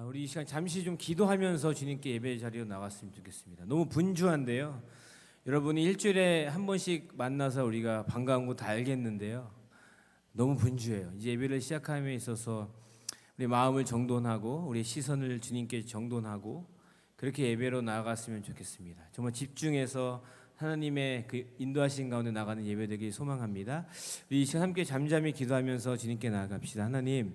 우리 이 시간 잠시 좀 기도하면서 주님께 예배 자리로 나갔으면 좋겠습니다. 너무 분주한데요. 여러분이 일주일에 한 번씩 만나서 우리가 반가운 거 다 알겠는데요. 너무 분주해요. 이제 예배를 시작함에 있어서 우리 마음을 정돈하고 우리 시선을 주님께 정돈하고 그렇게 예배로 나아갔으면 좋겠습니다. 정말 집중해서 하나님의 그 인도하신 가운데 나가는 예배 되길 소망합니다. 우리 이 시간 함께 잠잠히 기도하면서 주님께 나아갑시다. 하나님,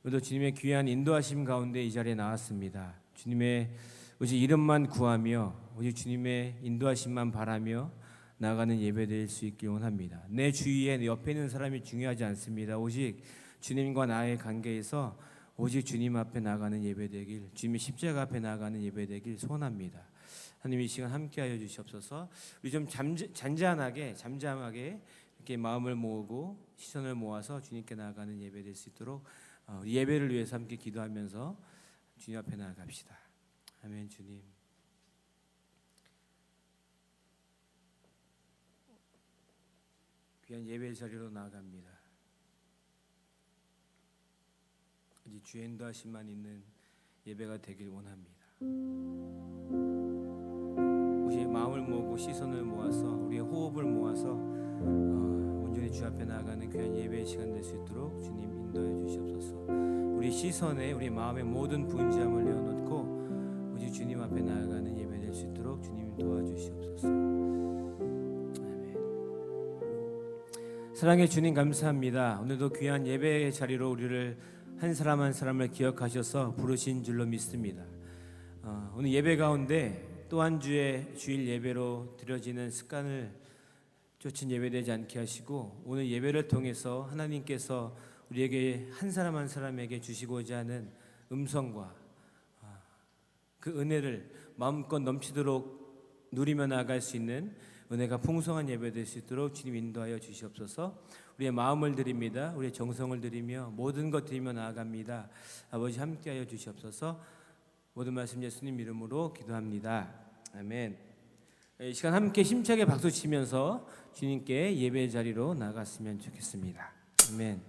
오늘도 주님의 귀한 인도하심 가운데 이 자리에 나왔습니다. 주님의 오직 이름만 구하며 오직 주님의 인도하심만 바라며 나아가는 예배 될 수 있길 원합니다. 내 주위에 내 옆에 있는 사람이 중요하지 않습니다. 오직 주님과 나의 관계에서 오직 주님 앞에 나가는 예배 되길, 주님의 십자가 앞에 나가는 예배 되길 소원합니다. 하나님, 이 시간 함께하여 주시옵소서. 우리 좀 잠잠하게 이렇게 마음을 모으고 시선을 모아서 주님께 나아가는 예배 될 수 있도록 예배를 위해서 함께 기도하면서 주님 앞에 나아갑시다. 아멘. 주님, 귀한 예배 자리로 나아갑니다. 이제 주의 인도하심만 있는 예배가 되길 원합니다. 우리의 마음을 모으고 시선을 모아서 우리의 호흡을 모아서 온전히 주 앞에 나아가는 귀한 예배의 시간 될 수 있도록 주님 인도해 주시옵소서. 우리 시선에 우리 마음의 모든 분주함을 내어놓고 오직 주님 앞에 나아가는 예배 될 수 있도록 주님 도와주시옵소서. 아멘. 사랑의 주님, 감사합니다. 오늘도 귀한 예배의 자리로 우리를 한 사람 한 사람을 기억하셔서 부르신 줄로 믿습니다. 오늘 예배 가운데 또 한 주의 주일 예배로 드려지는 습관을 쫓은 예배되지 않게 하시고 오늘 예배를 통해서 하나님께서 우리에게 한 사람 한 사람에게 주시고자 하는 음성과 그 은혜를 마음껏 넘치도록 누리며 나아갈 수 있는 은혜가 풍성한 예배 될 수 있도록 주님 인도하여 주시옵소서. 우리의 마음을 드립니다. 우리의 정성을 드리며 모든 것 드리며 나아갑니다. 아버지, 함께하여 주시옵소서. 모든 말씀 예수님 이름으로 기도합니다. 아멘. 이 시간 함께 힘차게 박수 치면서 주님께 예배의 자리로 나갔으면 좋겠습니다. 아멘.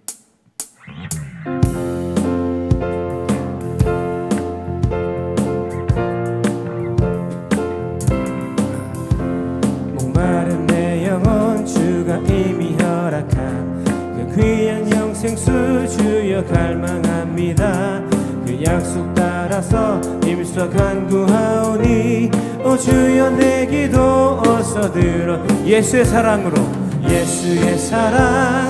목마른 내 영혼 주가 이미 허락한 그 귀한 영생수 주여 갈망합니다. 그 약속 따라서 힘써 간구하오니 오 주여 내 기도 어서 들어. 예수의 사랑으로, 예수의 사랑,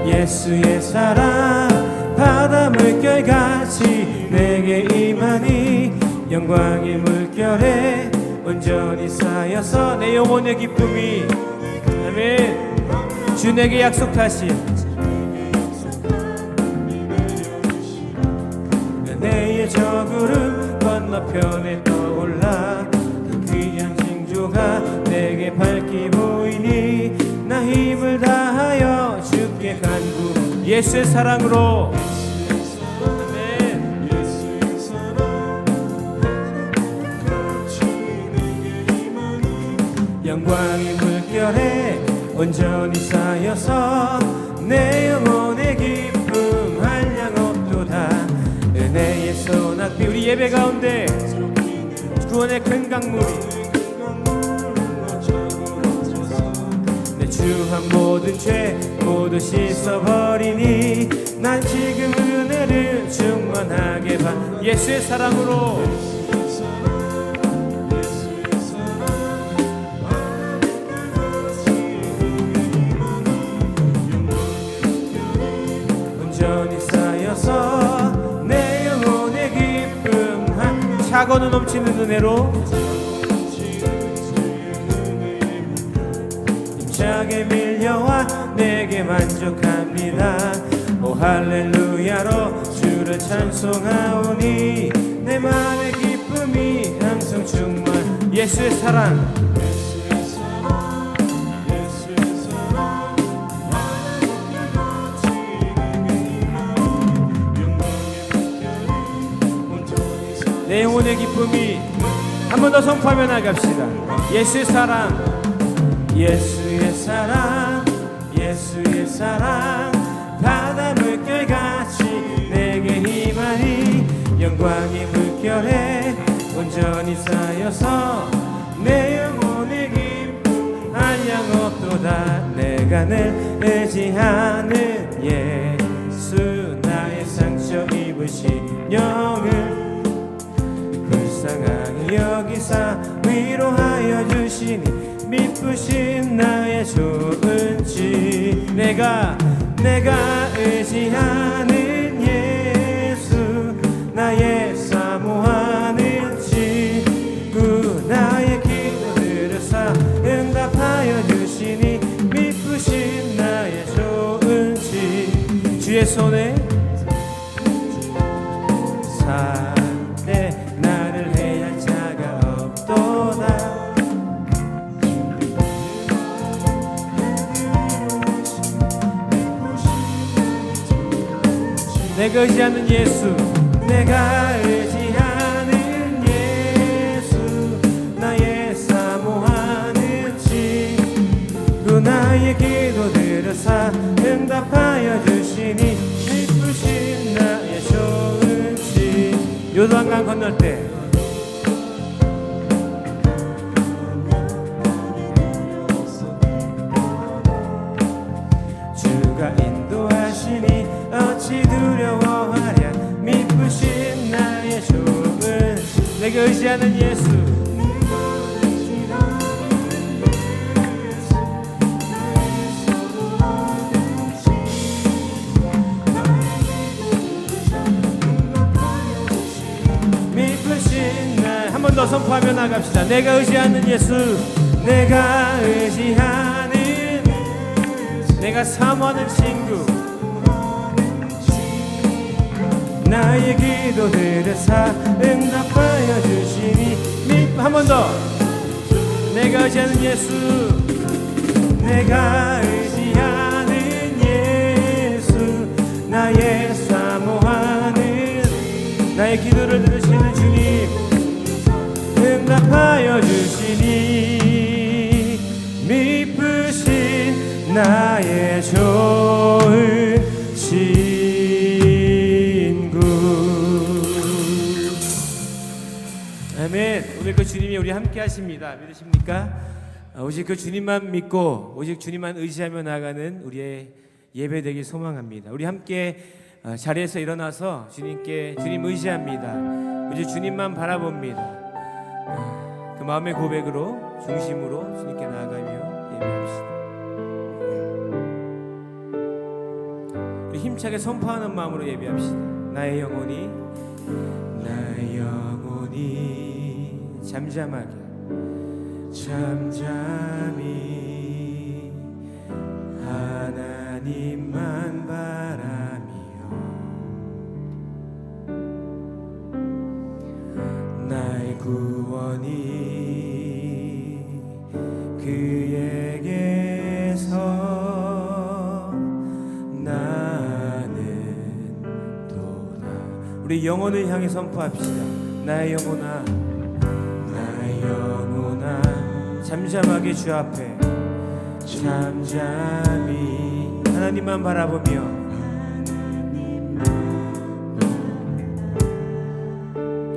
예수의 사랑 바다 물결같이 내게 임하니 영광의 물결에 온전히 쌓여서 내 영혼의 기쁨이, 아멘, 주 내게 약속하신 은혜의 저 구름 건너편에 떠올라 그 귀한 징조가 내게 밝히 보이니 나 힘을 다하여 주께 간구. 예수의 사랑으로, 아멘, 영광의 물결에 온전히 쌓여서 내 영혼의 기쁨 한량없도다. 은혜의 소낙비 우리 예배 가운데 구원의 큰 강물이 내 주한 모든 죄 모두 씻어버리니 난 지금 은혜를 충만하게 받. 예수의 사랑으로, 온전히 쌓여서 내 영혼의 기쁨 한 차고는 넘치는 은혜로 힘차게 밀려와 내게 만족합니다. 오 할렐루야로 주를 찬송하오니 내 마음의 기쁨이 항상 충만. 예수의 사랑, 내 영혼의 기쁨이 한 번 더 선포하며 나갑시다. 예수의 사랑, 예수의 사랑, 예수의 사랑 바다 물결같이 내게 힘하니 영광이 물결에 온전히 쌓여서 내 영혼의 기쁨 한량 없도다. 내가 늘 의지하는 예수 나의 상처 입으신 영을 불쌍하게 여기사 위로하여 주시니 미쁘신 나의 좋은 집. 내가 의지하는 예수 나의 사모하는 친구 나의 기도들을 응답하여 주시니 미쁘신 나의 좋은 집. 주의 손에 살때 나를 해할 자가 없도다. 내가 의지하는 예수 내가 의지하는 예수 나의 사모하는 친구 나의 기도들을 응답하여 주시니 미쁘신 나의 좋은 집. 요단강 건널 때 주가 인도하시니 어찌 두려워하랴. 미쁘신 나의 좋은 내가 의지하는 예수 미쁘신 나. 한 번 더 선포하며 나갑시다. 내가 의지하는 예수 내가 의지하는 내가 사모하는 친구 나의 기도들을 응답하여 주시니 한 번 더 내가 의지하는 예수 내가 의지하는 예수 나의 사모하는 나의 기도를 들으시는 주님 응답하여 주시니 미쁘신 나의 좋은 친구. 아멘. 오늘 그 주님이 우리 함께 하십니다. 믿으십니까? 오직 그 주님만 믿고 오직 주님만 의지하며 나가는 우리의 예배 되길 소망합니다. 우리 함께 자리에서 일어나서 주님 의지합니다. 오직 주님만 바라봅니다. 그 마음의 고백으로 중심으로 주님께 나아가며 예배합시다. 우리 힘차게 선포하는 마음으로 예배합시다. 나의 영혼이 잠잠히 하나님만 바라며 나의 구원이 그에게서 나는 도다. 우리 영혼을 향해 선포합시다. 나의 영혼아 잠잠하게 주 앞에 잠잠히 하나님만 바라보며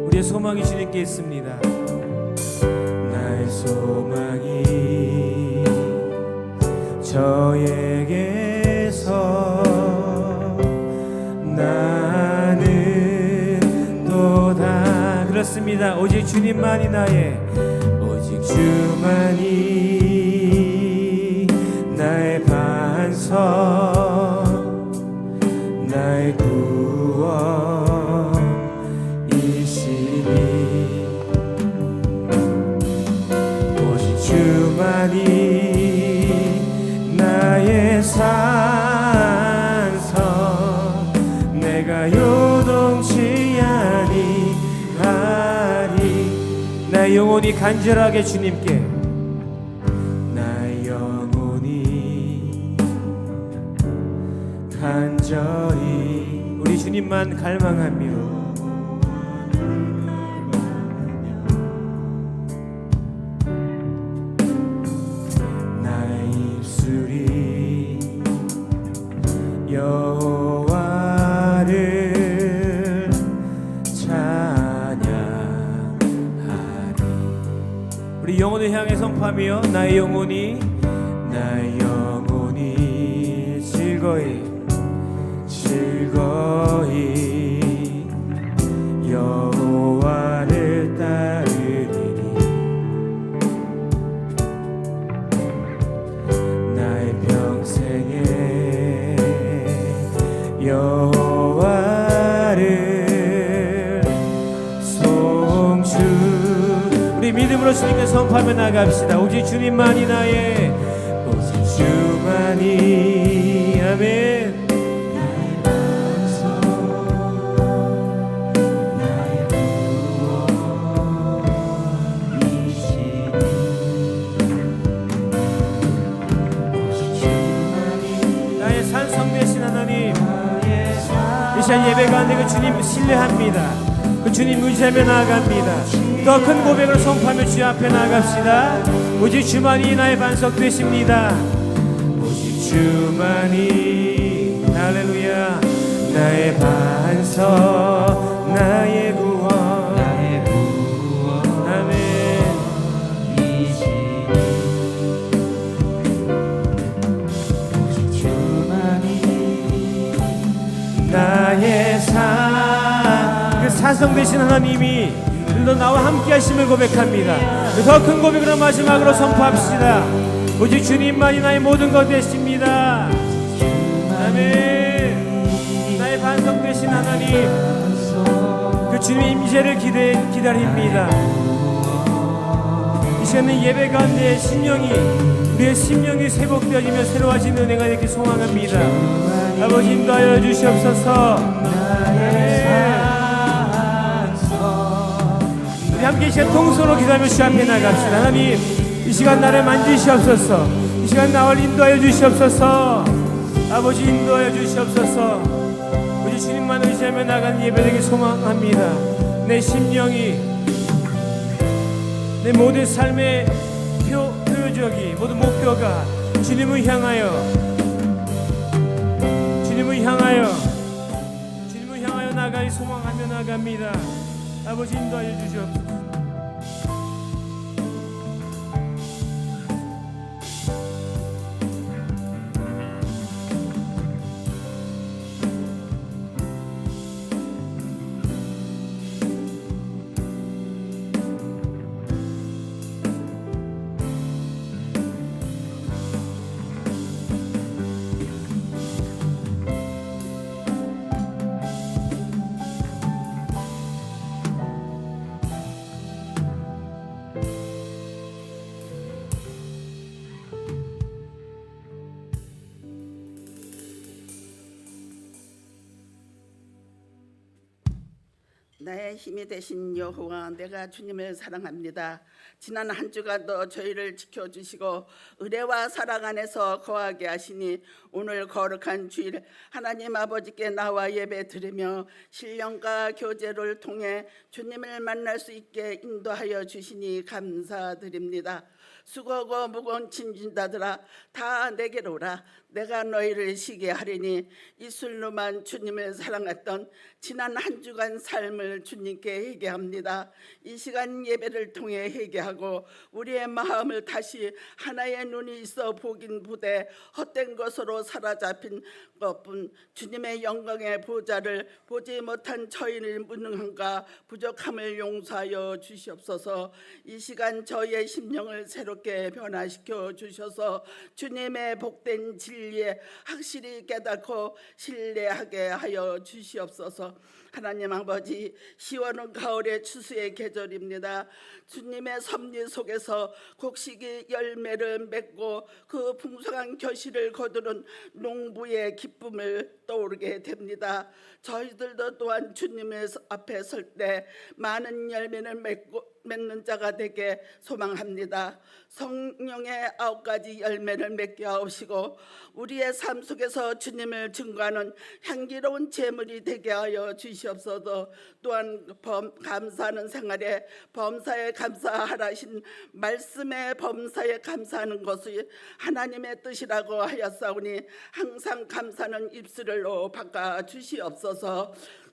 우리의 소망이 주님께 있습니다. 나의 소망이 저에게서 나는 도다. 그렇습니다. 오직 주님만이 오직 주만이 나의 반석 나의 구원이시니 오직 주만이 나의 산성 내가 요동치 아니하리. 나의 영혼이 간절하게 주님께 나의 영혼이 간절히 우리 주님만 갈망하며 나의 입술이 여호와를 찬양하리. 우리 영혼을 향해 선포하며 나의 영혼이 즐거이 여호와를 따르리니 나의 평생에 여호와를 송축. 우리 믿음으로 주님께 선포하며 나갑시다. 오직 주님만이 나의, 오직 주만이, 아멘. 이 시간 예배 가운데 그 주님 신뢰합니다. 그 주님 의지하며 나아갑니다. 더 큰 고백을 선포하며 주 앞에 나아갑시다. 오직 주만이 나의 반석 되십니다. 오직 주만이, 할렐루야, 나의 반석, 나의 구원, 아멘. 오직 주만이 나의 산, 그 산성 되신 하나님이 오늘도 나와 함께 하심을 고백합니다. 더 큰 고백으로 마지막으로 선포합시다. 오직 주님만이 나의 모든 것 되십니다. 아멘. 나의 반석 되신 하나님, 그 주님의 임재를 기다립니다. 이 시간은 예배 가운데 우리의 심령이 회복되어지며 새로워진 은혜가 되길 소망합니다. 아버지 인도하여 주시옵소서. 우리 함께 이 시간 동서로 기도하며 주 앞에 나갑시다. 하나님, 이 시간 나를 만지시옵소서. 이 시간 나를 인도하여 주시옵소서. 아버지 인도하여 주시옵소서. 우리 주님만 의지하며 나가는 예배되길 소망합니다. 내 심령이, 내 모든 삶의 표적이, 모든 목표가 주님을 향하여 나가기 소망하며 나갑니다. 아버지 인도하여 주시옵소서. 나의 힘이 되신 여호와, 내가 주님을 사랑합니다. 지난 한 주간도 저희를 지켜주시고 의뢰와 사랑 안에서 거하게 하시니 오늘 거룩한 주일 하나님 아버지께 나와 예배 드리며 신령과 교제를 통해 주님을 만날 수 있게 인도하여 주시니 감사드립니다. 수고하고 무거운 짐진 자들아 다 내게로 오라. 내가 너희를 쉬게 하리니. 이술로만 주님을 사랑했던 지난 한 주간 삶을 주님께 회개합니다. 이 시간 예배를 통해 회개하고 우리의 마음을 다시 하나의 눈이 있어 보긴 보되 헛된 것으로 사로잡힌 것뿐 주님의 영광의 보좌를 보지 못한 저희의 무능함과 부족함을 용서하여 주시옵소서. 이 시간 저희의 심령을 새롭게 변화시켜 주셔서 주님의 복된 진리에 확실히 깨닫고 신뢰하게 하여 주시옵소서. 하나님 아버지, 시원한 가을의 추수의 계절입니다. 주님의 섭리 속에서 곡식이 열매를 맺고 그 풍성한 결실을 거두는 농부의 기쁨을 떠오르게 됩니다. 저희들도 또한 주님의 앞에 설 때 많은 열매를 맺는 자가 되게 소망합니다. 성령의 9가지 열매를 맺게 하옵시고 우리의 삶 속에서 주님을 증거하는 향기로운 제물이 되게 하여 주시옵소서. 또한 감사하는 생활에 범사에 감사하라신 말씀에 범사에 감사하는 것이 하나님의 뜻이라고 하였사오니 항상 감사는 입술로 바꿔 주시옵소서.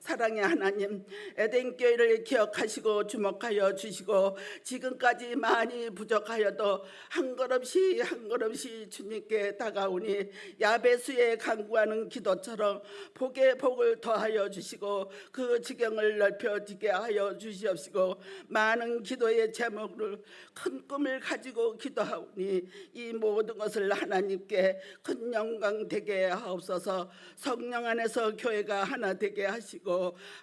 사랑의 하나님, 에덴 교회를 기억하시고 주목하여 주시고 지금까지 많이 부족하여도 한 걸음씩 한 걸음씩 주님께 다가오니 야베수에 간구하는 기도처럼 복에 복을 더하여 주시고 그 지경을 넓혀지게 하여 주시옵시고 많은 기도의 제목을 큰 꿈을 가지고 기도하오니 이 모든 것을 하나님께 큰 영광 되게 하옵소서. 성령 안에서 교회가 하나 되게 하시고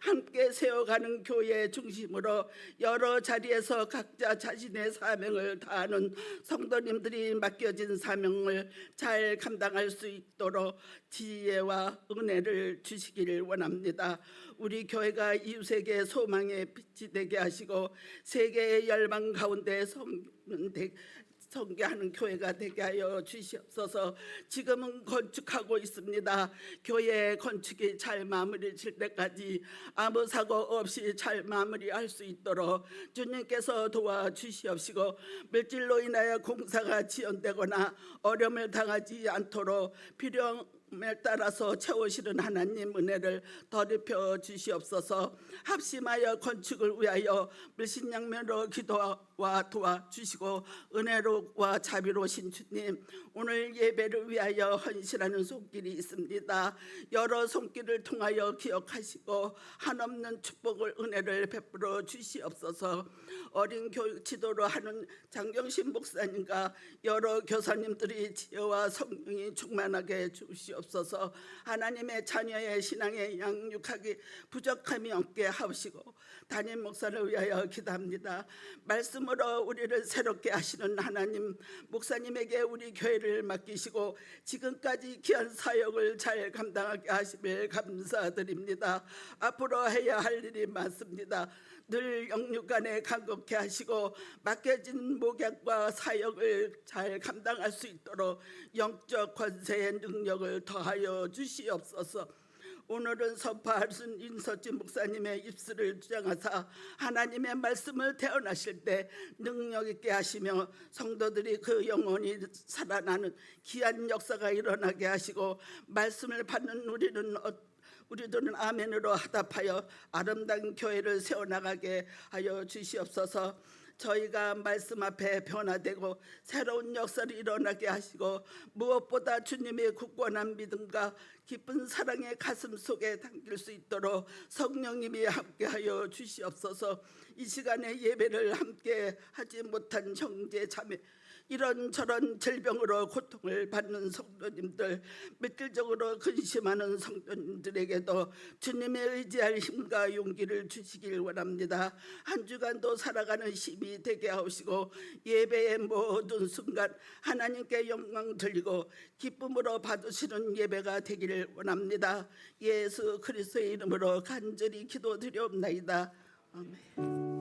함께 세워가는 교회 중심으로 여러 자리에서 각자 자신의 사명을 다하는 성도님들이 맡겨진 사명을 잘 감당할 수 있도록 지혜와 은혜를 주시기를 원합니다. 우리 교회가 이웃에게 소망의 빛이 되게 하시고 세계의 열방 가운데 성교하는 교회가 되게 하여 주시옵소서. 지금은 건축하고 있습니다. 교회 건축이 잘 마무리 질 때까지 아무 사고 없이 잘 마무리할 수 있도록 주님께서 도와주시옵시고 물질로 인하여 공사가 지연되거나 어려움을 당하지 않도록 필요에 따라서 채우시는 하나님 은혜를 더럽혀 주시옵소서. 합심하여 건축을 위하여 물신양면으로 기도와 도와주시고 은혜로와 자비로우신 주님, 오늘 예배를 위하여 헌신하는 손길이 있습니다. 여러 손길을 통하여 기억하시고 한없는 축복을 은혜를 베풀어 주시옵소서. 어린 교육 지도로 하는 장경신 목사님과 여러 교사님들이 지혜와 성령이 충만하게 주시옵소서. 하나님의 자녀의 신앙에 양육하기 부족함이 없게 하시고 담임 목사를 위하여 기도합니다. 말씀으로 우리를 새롭게 하시는 하나님, 목사님에게 우리 교회를 맡기시고 지금까지 귀한 사역을 잘 감당하게 하심을 감사드립니다. 앞으로 해야 할 일이 많습니다. 늘 영육간에 간곡케 하시고 맡겨진 목약과 사역을 잘 감당할 수 있도록 영적 권세의 능력을 더하여 주시옵소서. 오늘은 선파하신 인서진 목사님의 입술을 주장하사 하나님의 말씀을 태어나실 때 능력 있게 하시며 성도들이 그 영혼이 살아나는 귀한 역사가 일어나게 하시고 말씀을 받는 우리들은 아멘으로 화답하여 아름다운 교회를 세워나가게 하여 주시옵소서. 저희가 말씀 앞에 변화되고 새로운 역사를 일어나게 하시고 무엇보다 주님의 굳건한 믿음과 깊은 사랑의 가슴 속에 담길 수 있도록 성령님이 함께하여 주시옵소서. 이 시간에 예배를 함께 하지 못한 형제 자매, 이런저런 질병으로 고통을 받는 성도님들, 물질적으로 근심하는 성도님들에게도 주님의 의지할 힘과 용기를 주시길 원합니다. 한 주간도 살아가는 힘이 되게 하시고 예배의 모든 순간 하나님께 영광 돌리고 기쁨으로 받으시는 예배가 되기를 원합니다. 예수 그리스도의 이름으로 간절히 기도드리옵나이다. 아멘.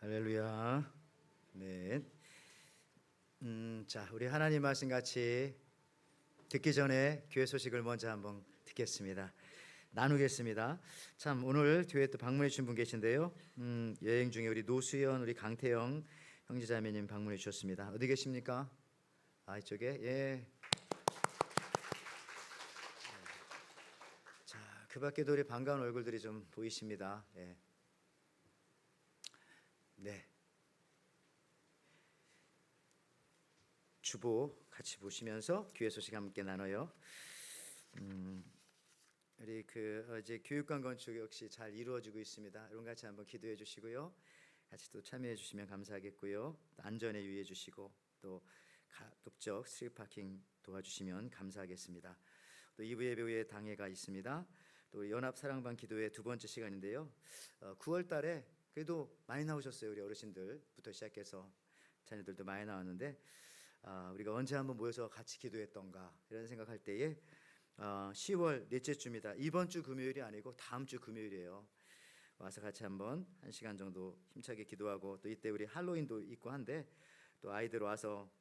할렐루야. 네. 자, 우리 하나님 말씀 같이 듣기 전에 교회 소식을 먼저 한번 듣겠습니다. 나누겠습니다. 참 오늘 교회 또 방문해 주신 분 계신데요. 여행 중에 우리 노수연, 우리 강태영 형제자매님 방문해 주셨습니다. 어디 계십니까? 이쪽에. 예. 자, 그 밖에도 우리 반가운 얼굴들이 좀 보이십니다. 예. 네. 주보 같이 보시면서 교회 소식 함께 나눠요. 우리 이제 교육관 건축 역시 잘 이루어지고 있습니다. 여러분 같이 한번 기도해 주시고요. 같이 또 참여해 주시면 감사하겠고요. 또 안전에 유의해 주시고 또 가급적 스트리트 파킹 도와주시면 감사하겠습니다. 또 2부 예배 후에 당회가 있습니다. 또 연합 사랑방 기도회 두 번째 시간인데요. 9월 달에 그래도 많이 나오셨어요. 우리 어르신들부터 시작해서 자녀들도 많이 나왔는데 우리가 언제 한번 모여서 같이 기도했던가 이런 생각할 때에 10월 넷째 주입니다. 이번 주 금요일이 아니고 다음 주 금요일이에요. 와서 같이 한번 1시간 정도 힘차게 기도하고, 또 이때 우리 할로윈도 있고 한데 또 아이들 와서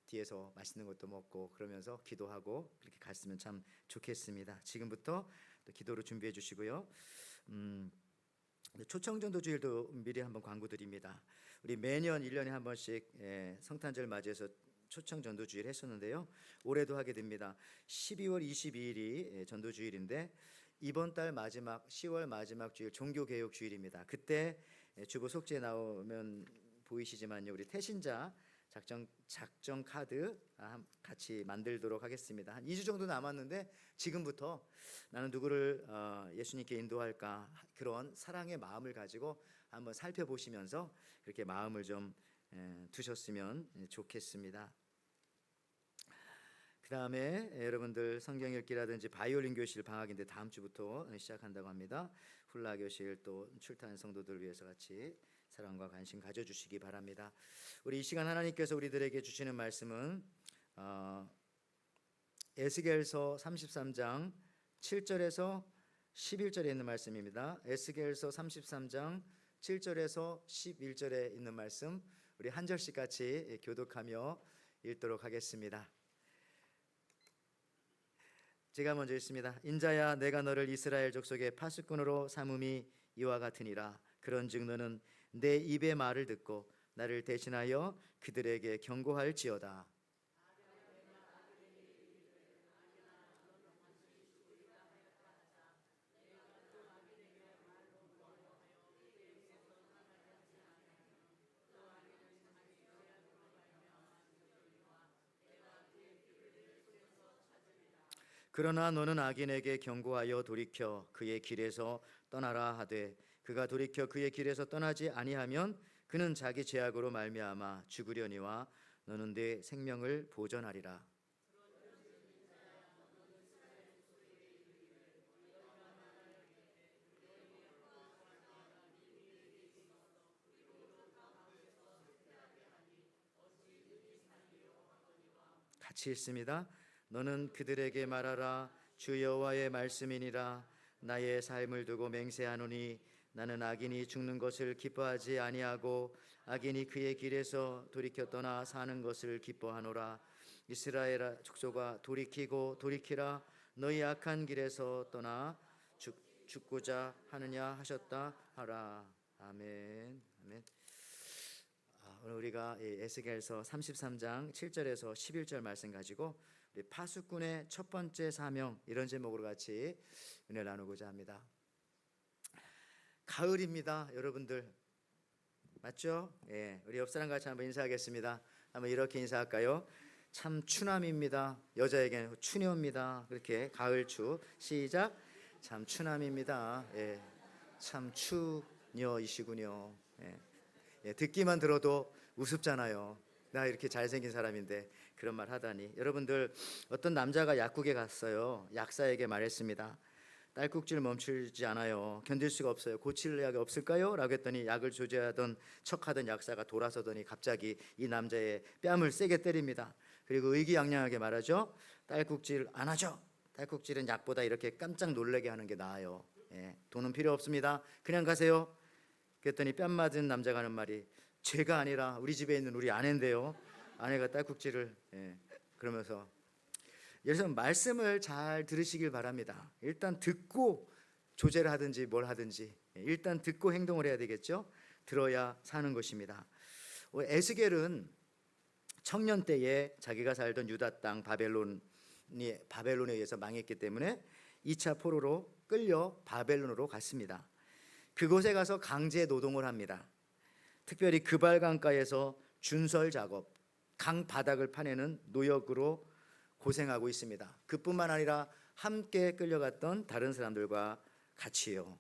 뒤에서 맛있는 것도 먹고 그러면서 기도하고 그렇게 갔으면 참 좋겠습니다. 지금부터 또 기도로 준비해 주시고요. 초청 전도주일도 미리 한번 광고 드립니다. 우리 매년 1년에 한 번씩 성탄절 맞이해서 초청 전도주일 했었는데요. 올해도 하게 됩니다. 12월 22일이 전도주일인데 이번 달 마지막 10월 마지막 주일 종교개혁 주일입니다. 그때 주보 속지에 나오면 보이시지만요, 우리 태신자 작정 카드 같이 만들도록 하겠습니다. 한 2주 정도 남았는데 지금부터 나는 누구를 예수님께 인도할까, 그런 사랑의 마음을 가지고 한번 살펴보시면서 그렇게 마음을 좀 두셨으면 좋겠습니다. 그 다음에 여러분들 성경 읽기라든지 바이올린 교실 방학인데 다음 주부터 시작한다고 합니다. 훌라 교실 또 출타한 성도들 위해서 같이 사랑과 관심 가져주시기 바랍니다. 우리 이 시간 하나님께서 우리들에게 주시는 말씀은 에스겔서 33장 7절에서 11절에 있는 말씀입니다. 에스겔서 33장 7절에서 11절에 있는 말씀, 우리 한 절씩 같이 교독하며 읽도록 하겠습니다. 제가 먼저 읽습니다. 인자야, 내가 너를 이스라엘 족속의 파수꾼으로 삼음이 이와 같으니라. 그런즉 너는 내 입의 말을 듣고 나를 대신하여 그들에게 경고할지어다. 그러나 너는 악인에게 경고하여 돌이켜 그의 길에서 떠나라 하되, 그가 돌이켜 그의 길에서 떠나지 아니하면 그는 자기 죄악으로 말미암아 죽으려니와 너는 내 생명을 보전하리라. 같이 읽습니다. 너는 그들에게 말하라. 주 여호와의 말씀이니라. 나의 삶을 두고 맹세하노니 나는 악인이 죽는 것을 기뻐하지 아니하고 악인이 그의 길에서 돌이켜 떠나 사는 것을 기뻐하노라. 이스라엘 족속아, 돌이키고 돌이키라. 너희 악한 길에서 떠나 죽고자 하느냐 하셨다 하라. 아멘. 아멘. 오늘 우리가 에스겔서 33장 7절에서 11절 말씀 가지고 우리 파수꾼의 첫 번째 사명, 이런 제목으로 같이 은혜를 나누고자 합니다. 가을입니다, 여러분들. 맞죠? 예, 우리 옆 사람 같이 한번 인사하겠습니다. 한번 이렇게 인사할까요? 참 추남입니다. 여자에게는 추녀입니다. 그렇게 가을추. 시작. 참 추남입니다. 예, 참 추녀이시군요. 예. 예, 듣기만 들어도 우습잖아요. 나 이렇게 잘생긴 사람인데 그런 말 하다니. 여러분들, 어떤 남자가 약국에 갔어요. 약사에게 말했습니다. 딸꾹질 멈추지 않아요. 견딜 수가 없어요. 고칠 약이 없을까요? 라고 했더니 약을 조제하던 척하던 약사가 돌아서더니 갑자기 이 남자의 뺨을 세게 때립니다. 그리고 의기양양하게 말하죠. 딸꾹질 안 하죠. 딸꾹질은 약보다 이렇게 깜짝 놀라게 하는 게 나아요. 예, 돈은 필요 없습니다. 그냥 가세요. 그랬더니 뺨 맞은 남자가 하는 말이, 죄가 아니라 우리 집에 있는 우리 아내인데요. 아내가 딸꾹질을 그러면서. 그래서 말씀을 잘 들으시길 바랍니다. 일단 듣고 조제를 하든지 뭘 하든지 일단 듣고 행동을 해야 되겠죠. 들어야 사는 것입니다. 에스겔은 청년 때에 자기가 살던 유다 땅 바벨론에 의해서 망했기 때문에 2차 포로로 끌려 바벨론으로 갔습니다. 그곳에 가서 강제 노동을 합니다. 특별히 그발강가에서 준설 작업, 강 바닥을 파내는 노역으로 고생하고 있습니다. 그뿐만 아니라 함께 끌려갔던 다른 사람들과 같이요.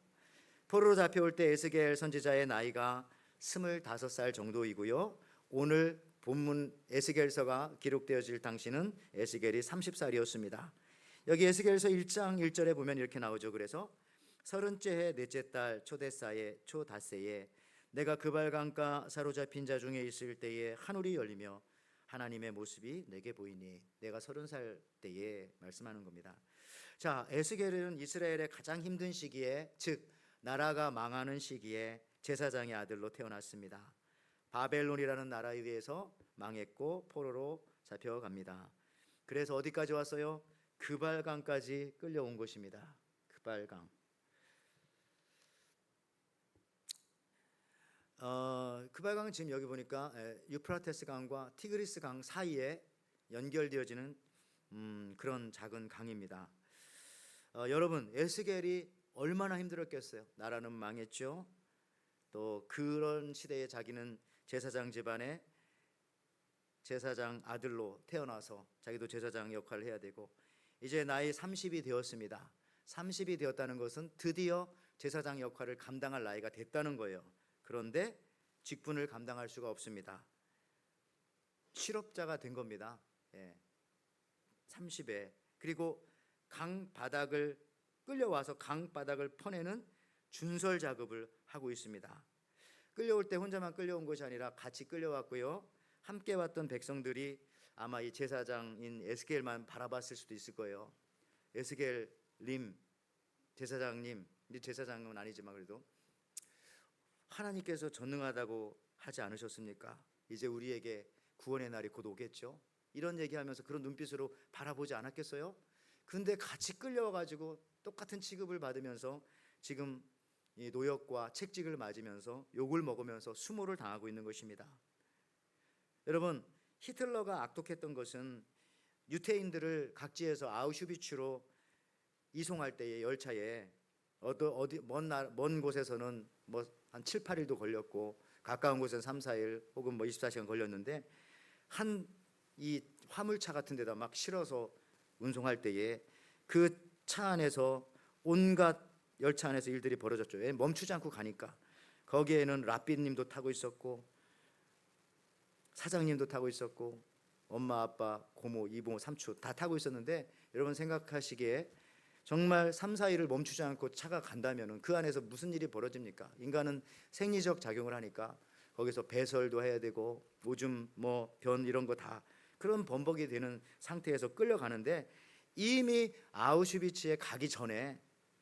포로로 잡혀올 때 에스겔 선지자의 나이가 25살 정도이고요. 오늘 본문 에스겔서가 기록되어질 당시는 에스겔이 30살이었습니다. 여기 에스겔서 1장 1절에 보면 이렇게 나오죠. 그래서 30째 해 넷째 달 초닷새에 내가 그발강가 사로잡힌 자 중에 있을 때에 하늘이 열리며 하나님의 모습이 내게 보이니, 내가 30살 때에 말씀하는 겁니다. 자, 에스겔은 이스라엘의 가장 힘든 시기에, 즉 나라가 망하는 시기에 제사장의 아들로 태어났습니다. 바벨론이라는 나라에 의해서 망했고 포로로 잡혀갑니다. 그래서 어디까지 왔어요? 그발강까지 끌려온 것입니다. 그발강. 그발강은 지금 여기 보니까 유프라테스 강과 티그리스 강 사이에 연결되어지는 그런 작은 강입니다. 여러분, 에스겔이 얼마나 힘들었겠어요. 나라는 망했죠. 또 그런 시대에 자기는 제사장 집안의 제사장 아들로 태어나서 자기도 제사장 역할을 해야 되고, 이제 나이 30이 되었습니다. 30이 되었다는 것은 드디어 제사장 역할을 감당할 나이가 됐다는 거예요. 그런데 직분을 감당할 수가 없습니다. 실업자가 된 겁니다. 30에. 그리고 강 바닥을 끌려와서 강 바닥을 퍼내는 준설 작업을 하고 있습니다. 끌려올 때 혼자만 끌려온 것이 아니라 같이 끌려왔고요. 함께 왔던 백성들이 아마 이 제사장인 에스겔만 바라봤을 수도 있을 거예요. 에스겔님, 제사장님, 이제 제사장은 아니지만 그래도 하나님께서 전능하다고 하지 않으셨습니까? 이제 우리에게 구원의 날이 곧 오겠죠. 이런 얘기하면서 그런 눈빛으로 바라보지 않았겠어요? 근데 같이 끌려와가지고 똑같은 취급을 받으면서 지금 이 노역과 책직을 맞으면서 욕을 먹으면서 수모를 당하고 있는 것입니다. 여러분, 히틀러가 악독했던 것은 유태인들을 각지에서 아우슈비츠로 이송할 때의 열차에 어디 먼 곳에서는 뭐 한 7, 8일도 걸렸고 가까운 곳은 3, 4일 혹은 뭐 24시간 걸렸는데 한 이 화물차 같은 데다 막 실어서 운송할 때에 그 차 안에서 온갖 열차 안에서 일들이 벌어졌죠. 왜? 멈추지 않고 가니까. 거기에는 랍비님도 타고 있었고 사장님도 타고 있었고 엄마, 아빠, 고모, 이모, 삼촌 다 타고 있었는데, 여러분 생각하시기에 정말 3, 4일을 멈추지 않고 차가 간다면 그 안에서 무슨 일이 벌어집니까? 인간은 생리적 작용을 하니까 거기서 배설도 해야 되고 오줌 뭐 변 이런 거 다 그런 범벅이 되는 상태에서 끌려가는데, 이미 아우슈비츠에 가기 전에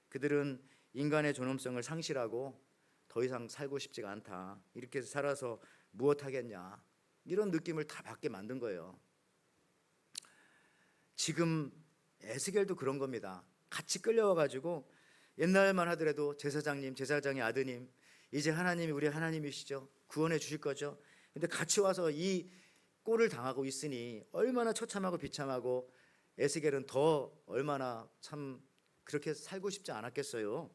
그들은 인간의 존엄성을 상실하고 더 이상 살고 싶지가 않다. 이렇게 살아서 무엇하겠냐. 이런 느낌을 다 받게 만든 거예요. 지금 에스겔도 그런 겁니다. 같이 끌려와가지고 옛날만 하더라도 제사장님, 제사장의 아드님, 이제 하나님이 우리 하나님이시죠. 구원해 주실 거죠. 근데 같이 와서 이 꼴을 당하고 있으니 얼마나 처참하고 비참하고 에스겔은 더 얼마나 참 그렇게 살고 싶지 않았겠어요.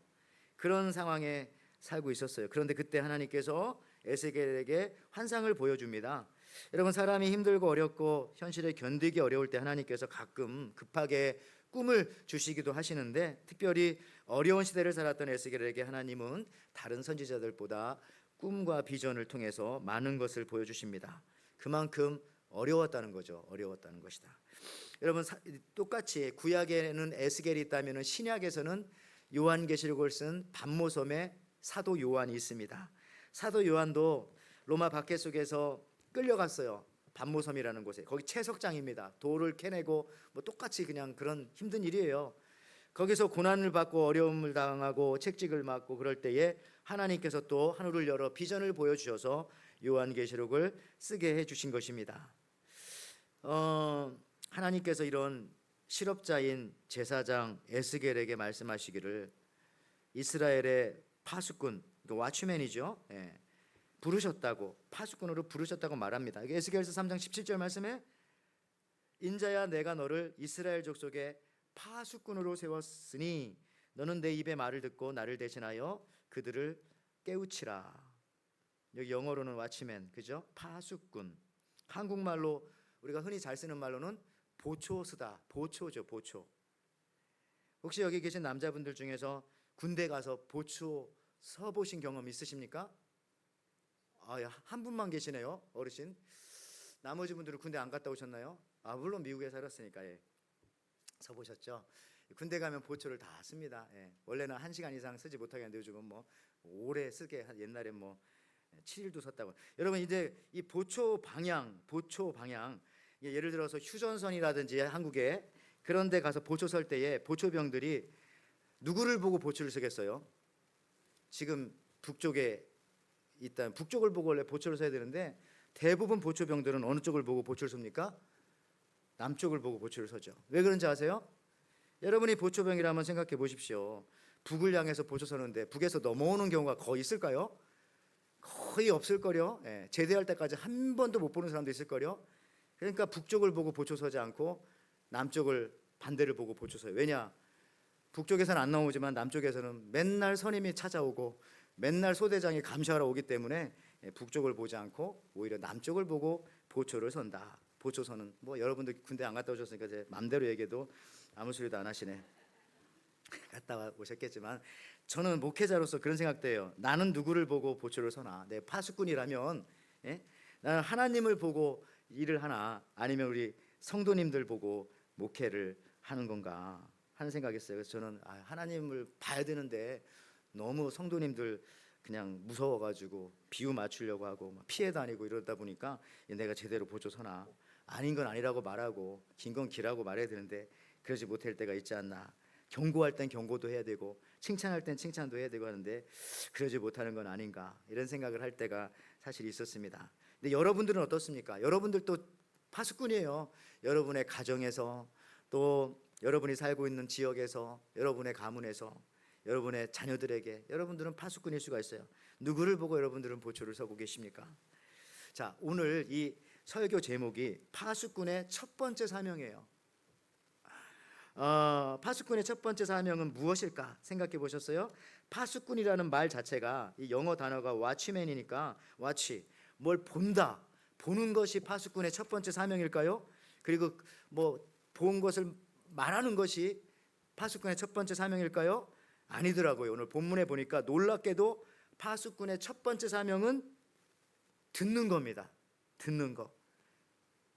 그런 상황에 살고 있었어요. 그런데 그때 하나님께서 에스겔에게 환상을 보여줍니다. 여러분, 사람이 힘들고 어렵고 현실에 견디기 어려울 때 하나님께서 가끔 급하게 꿈을 주시기도 하시는데, 특별히 어려운 시대를 살았던 에스겔에게 하나님은 다른 선지자들보다 꿈과 비전을 통해서 많은 것을 보여주십니다. 그만큼 어려웠다는 거죠. 어려웠다는 것이다. 여러분, 똑같이 구약에는 에스겔이 있다면 신약에서는 요한계시록을 쓴 반모섬의 사도 요한이 있습니다. 사도 요한도 로마 박해 속에서 끌려갔어요. 반모섬이라는 곳에. 거기 채석장입니다. 돌을 캐내고 뭐 똑같이 그냥 그런 힘든 일이에요. 거기서 고난을 받고 어려움을 당하고 책직을 맞고 그럴 때에 하나님께서 또 하늘을 열어 비전을 보여주셔서 요한계시록을 쓰게 해주신 것입니다. 하나님께서 이런 실업자인 제사장 에스겔에게 말씀하시기를 이스라엘의 파수꾼, 와추맨이죠. 부르셨다고, 파수꾼으로 부르셨다고 말합니다. 에스겔서 3장 17절 말씀에 인자야 내가 너를 이스라엘 족속의 파수꾼으로 세웠으니 너는 내 입의 말을 듣고 나를 대신하여 그들을 깨우치라. 여기 영어로는 와치맨, 그죠? 파수꾼. 한국말로 우리가 흔히 잘 쓰는 말로는 보초스다. 보초죠, 보초. 혹시 여기 계신 남자분들 중에서 군대 가서 보초 서 보신 경험 있으십니까? 한 분만 계시네요, 어르신. 나머지 분들은 군대 안 갔다 오셨나요? 물론 미국에 살았으니까 서 보셨죠. 군대 가면 보초를 다 씁니다. 원래는 1시간 이상 쓰지 못하게 하는데 요즘은 뭐 오래 쓰게, 옛날에 뭐 7일도 썼다고. 여러분, 이제 이 보초 방향, 예를 들어서 휴전선이라든지 한국에 그런 데 가서 보초 설 때에 보초병들이 누구를 보고 보초를 쓰겠어요? 지금 북쪽에 일단 북쪽을 보고 원래 보초를 서야 되는데 대부분 보초병들은 어느 쪽을 보고 보초를 섭니까? 남쪽을 보고 보초를 서죠. 왜 그런지 아세요? 여러분이 보초병이라면 생각해 보십시오. 북을 향해서 보초 서는데 북에서 넘어오는 경우가 거의 있을까요? 거의 없을걸요. 예, 제대할 때까지 한 번도 못 보는 사람도 있을걸요. 그러니까 북쪽을 보고 보초 서지 않고 남쪽을 반대를 보고 보초 서요. 왜냐? 북쪽에서는 안 나오지만 남쪽에서는 맨날 선임이 찾아오고 맨날 소대장이 감시하러 오기 때문에 북쪽을 보지 않고 오히려 남쪽을 보고 보초를 선다. 보초서는 뭐 여러분들 군대 안 갔다 오셨으니까 제 맘대로 얘기해도 아무 소리도 안 하시네. 갔다 오셨겠지만 저는 목회자로서 그런 생각도 해요. 나는 누구를 보고 보초를 서나? 내 파수꾼이라면 나는 하나님을 보고 일을 하나 아니면 우리 성도님들 보고 목회를 하는 건가 하는 생각이었어요. 그래서 저는 하나님을 봐야 되는데 너무 성도님들 그냥 무서워가지고 비유 맞추려고 하고 막 피해 다니고 이러다 보니까 내가 제대로 보초 서나 아닌 건 아니라고 말하고 긴 건 기라고 말해야 되는데 그러지 못할 때가 있지 않나. 경고할 땐 경고도 해야 되고 칭찬할 땐 칭찬도 해야 되고 하는데 그러지 못하는 건 아닌가 이런 생각을 할 때가 사실 있었습니다. 근데 여러분들은 어떻습니까? 여러분들도 파수꾼이에요. 여러분의 가정에서 또 여러분이 살고 있는 지역에서 여러분의 가문에서 여러분의 자녀들에게 여러분들은 파수꾼일 수가 있어요. 누구를 보고 여러분들은 보초를 서고 계십니까? 자, 오늘 이 설교 제목이 파수꾼의 첫 번째 사명이에요. 파수꾼의 첫 번째 사명은 무엇일까 생각해 보셨어요? 파수꾼이라는 말 자체가 이 영어 단어가 watchman이니까 watch, 뭘 본다, 보는 것이 파수꾼의 첫 번째 사명일까요? 그리고 뭐 본 것을 말하는 것이 파수꾼의 첫 번째 사명일까요? 아니더라고요. 오늘 본문에 보니까 놀랍게도 파수꾼의 첫 번째 사명은 듣는 겁니다. 듣는 거.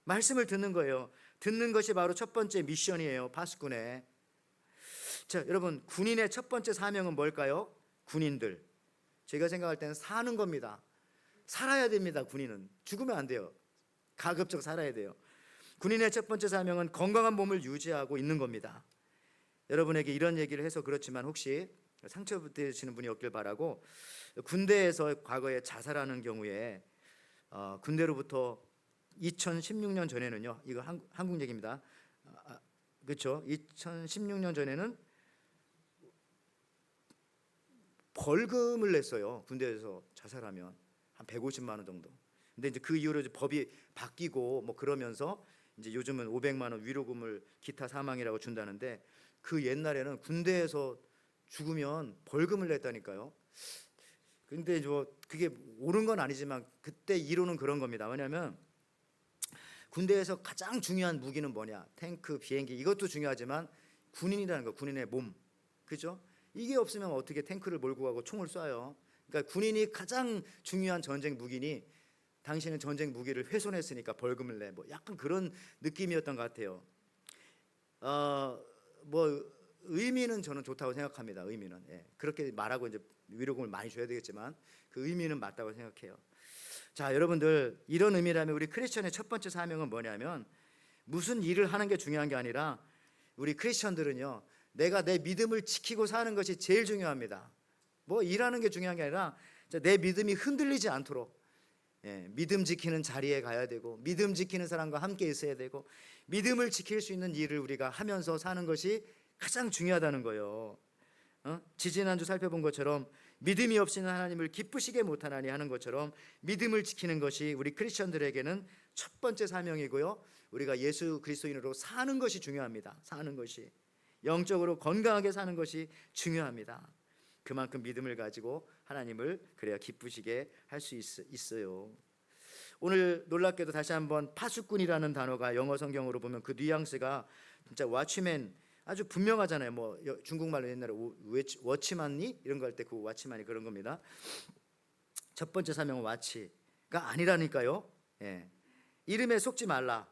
말씀을 듣는 거예요. 듣는 것이 바로 첫 번째 미션이에요. 파수꾼의. 자, 여러분, 군인의 첫 번째 사명은 뭘까요? 군인들. 제가 생각할 때는 사는 겁니다. 살아야 됩니다. 군인은. 죽으면 안 돼요. 가급적 살아야 돼요. 군인의 첫 번째 사명은 건강한 몸을 유지하고 있는 겁니다. 여러분에게 이런 얘기를 해서 그렇지만 혹시 상처받으시는 분이 없길 바라고 군대에서 과거에 자살하는 경우에 군대로부터 2016년 전에는요. 이거 한국 얘기입니다. 그렇죠? 2016년 전에는 벌금을 냈어요. 군대에서 자살하면 한 150만 원 정도. 근데 이제 그 이후로 이제 법이 바뀌고 뭐 그러면서 이제 요즘은 500만 원 위로금을 기타 사망이라고 준다는데 그 옛날에는 군대에서 죽으면 벌금을 냈다니까요. 근데 그게 옳은 건 아니지만 그때 이론은 그런 겁니다. 왜냐하면 군대에서 가장 중요한 무기는 뭐냐? 탱크, 비행기 이것도 중요하지만 군인이라는 거, 군인의 몸, 그죠? 이게 없으면 어떻게 탱크를 몰고 가고 총을 쏴요? 그러니까 군인이 가장 중요한 전쟁 무기니 당신은 전쟁 무기를 훼손했으니까 벌금을 내. 뭐 약간 그런 느낌이었던 것 같아요. 뭐 의미는 저는 좋다고 생각합니다. 의미는 그렇게 말하고 이제 위로금을 많이 줘야 되겠지만 그 의미는 맞다고 생각해요. 자, 여러분들 이런 의미라면 우리 크리스천의 첫 번째 사명은 뭐냐면 무슨 일을 하는 게 중요한 게 아니라 우리 크리스천들은요 내가 내 믿음을 지키고 사는 것이 제일 중요합니다. 뭐 일하는 게 중요한 게 아니라 내 믿음이 흔들리지 않도록 믿음 지키는 자리에 가야 되고 믿음 지키는 사람과 함께 있어야 되고 믿음을 지킬 수 있는 일을 우리가 하면서 사는 것이 가장 중요하다는 거예요. 지지난주 살펴본 것처럼 믿음이 없이는 하나님을 기쁘시게 못하나니 하는 것처럼 믿음을 지키는 것이 우리 크리스천들에게는 첫 번째 사명이고요. 우리가 예수 그리스도인으로 사는 것이 중요합니다. 사는 것이 영적으로 건강하게 사는 것이 중요합니다. 그만큼 믿음을 가지고 하나님을 그래야 기쁘시게 할 수 있어요. 오늘 놀랍게도 다시 한번 파수꾼이라는 단어가 영어 성경으로 보면 그 뉘앙스가 진짜 워치맨 아주 분명하잖아요. 뭐 중국말로 옛날에 워치만니 이런 거 할 때 그 워치만이 그런 겁니다. 첫 번째 사명은 와치가 아니라니까요. 이름에 속지 말라.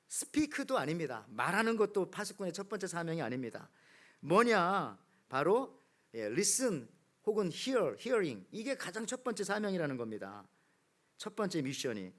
스피크도 아닙니다. 말하는 것도 파수꾼의 첫 번째 사명이 아닙니다. 뭐냐? 바로 listen 혹은 hearing 이게 가장 첫 번째 사명이라는 겁니다. 첫 번째 미션이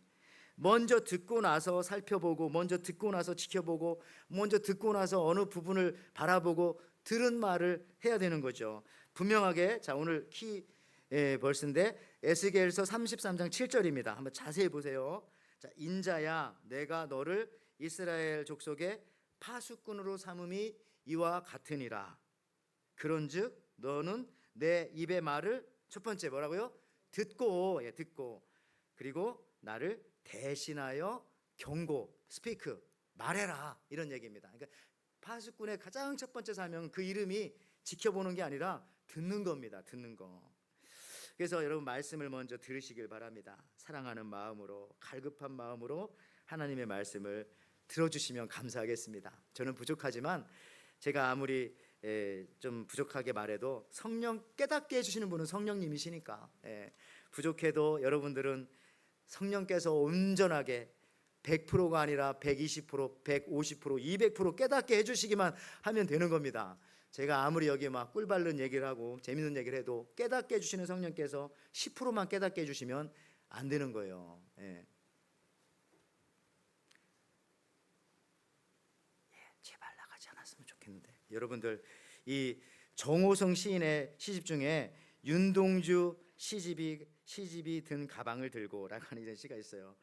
먼저 듣고 나서 살펴보고 먼저 듣고 나서 지켜보고 먼저 듣고 나서 어느 부분을 바라보고 들은 말을 해야 되는 거죠. 분명하게 자 오늘 키 벌스인데 에스겔서 33장 7절입니다. 한번 자세히 보세요. 자, 인자야 내가 너를 이스라엘 족속의 파수꾼으로 삼음이 이와 같으니라. 그런즉 너는 내 입의 말을 첫 번째 뭐라고요? 듣고 듣고 그리고 나를 대신하여 경고 스피크 말해라 이런 얘기입니다. 그러니까 파수꾼의 가장 첫 번째 사명은 그 이름이 지켜보는 게 아니라 듣는 겁니다. 듣는 거. 그래서 여러분 말씀을 먼저 들으시길 바랍니다. 사랑하는 마음으로 갈급한 마음으로 하나님의 말씀을 들어주시면 감사하겠습니다. 저는 부족하지만 제가 아무리 좀 부족하게 말해도 성령 깨닫게 해주시는 분은 성령님이시니까 부족해도 여러분들은 성령께서 온전하게 100%가 아니라 120%, 150%, 200% 깨닫게 해주시기만 하면 되는 겁니다. 제가 아무리 여기 막 꿀바른 얘기를 하고 재밌는 얘기를 해도 깨닫게 해주시는 성령께서 10%만 깨닫게 해주시면 안 되는 거예요. 제발 나가지 않았으면 좋겠는데 여러분들 이 정호성 시인의 시집 중에 윤동주 시집이 든 가방을 들고라고 하는 이런 시가 있어요.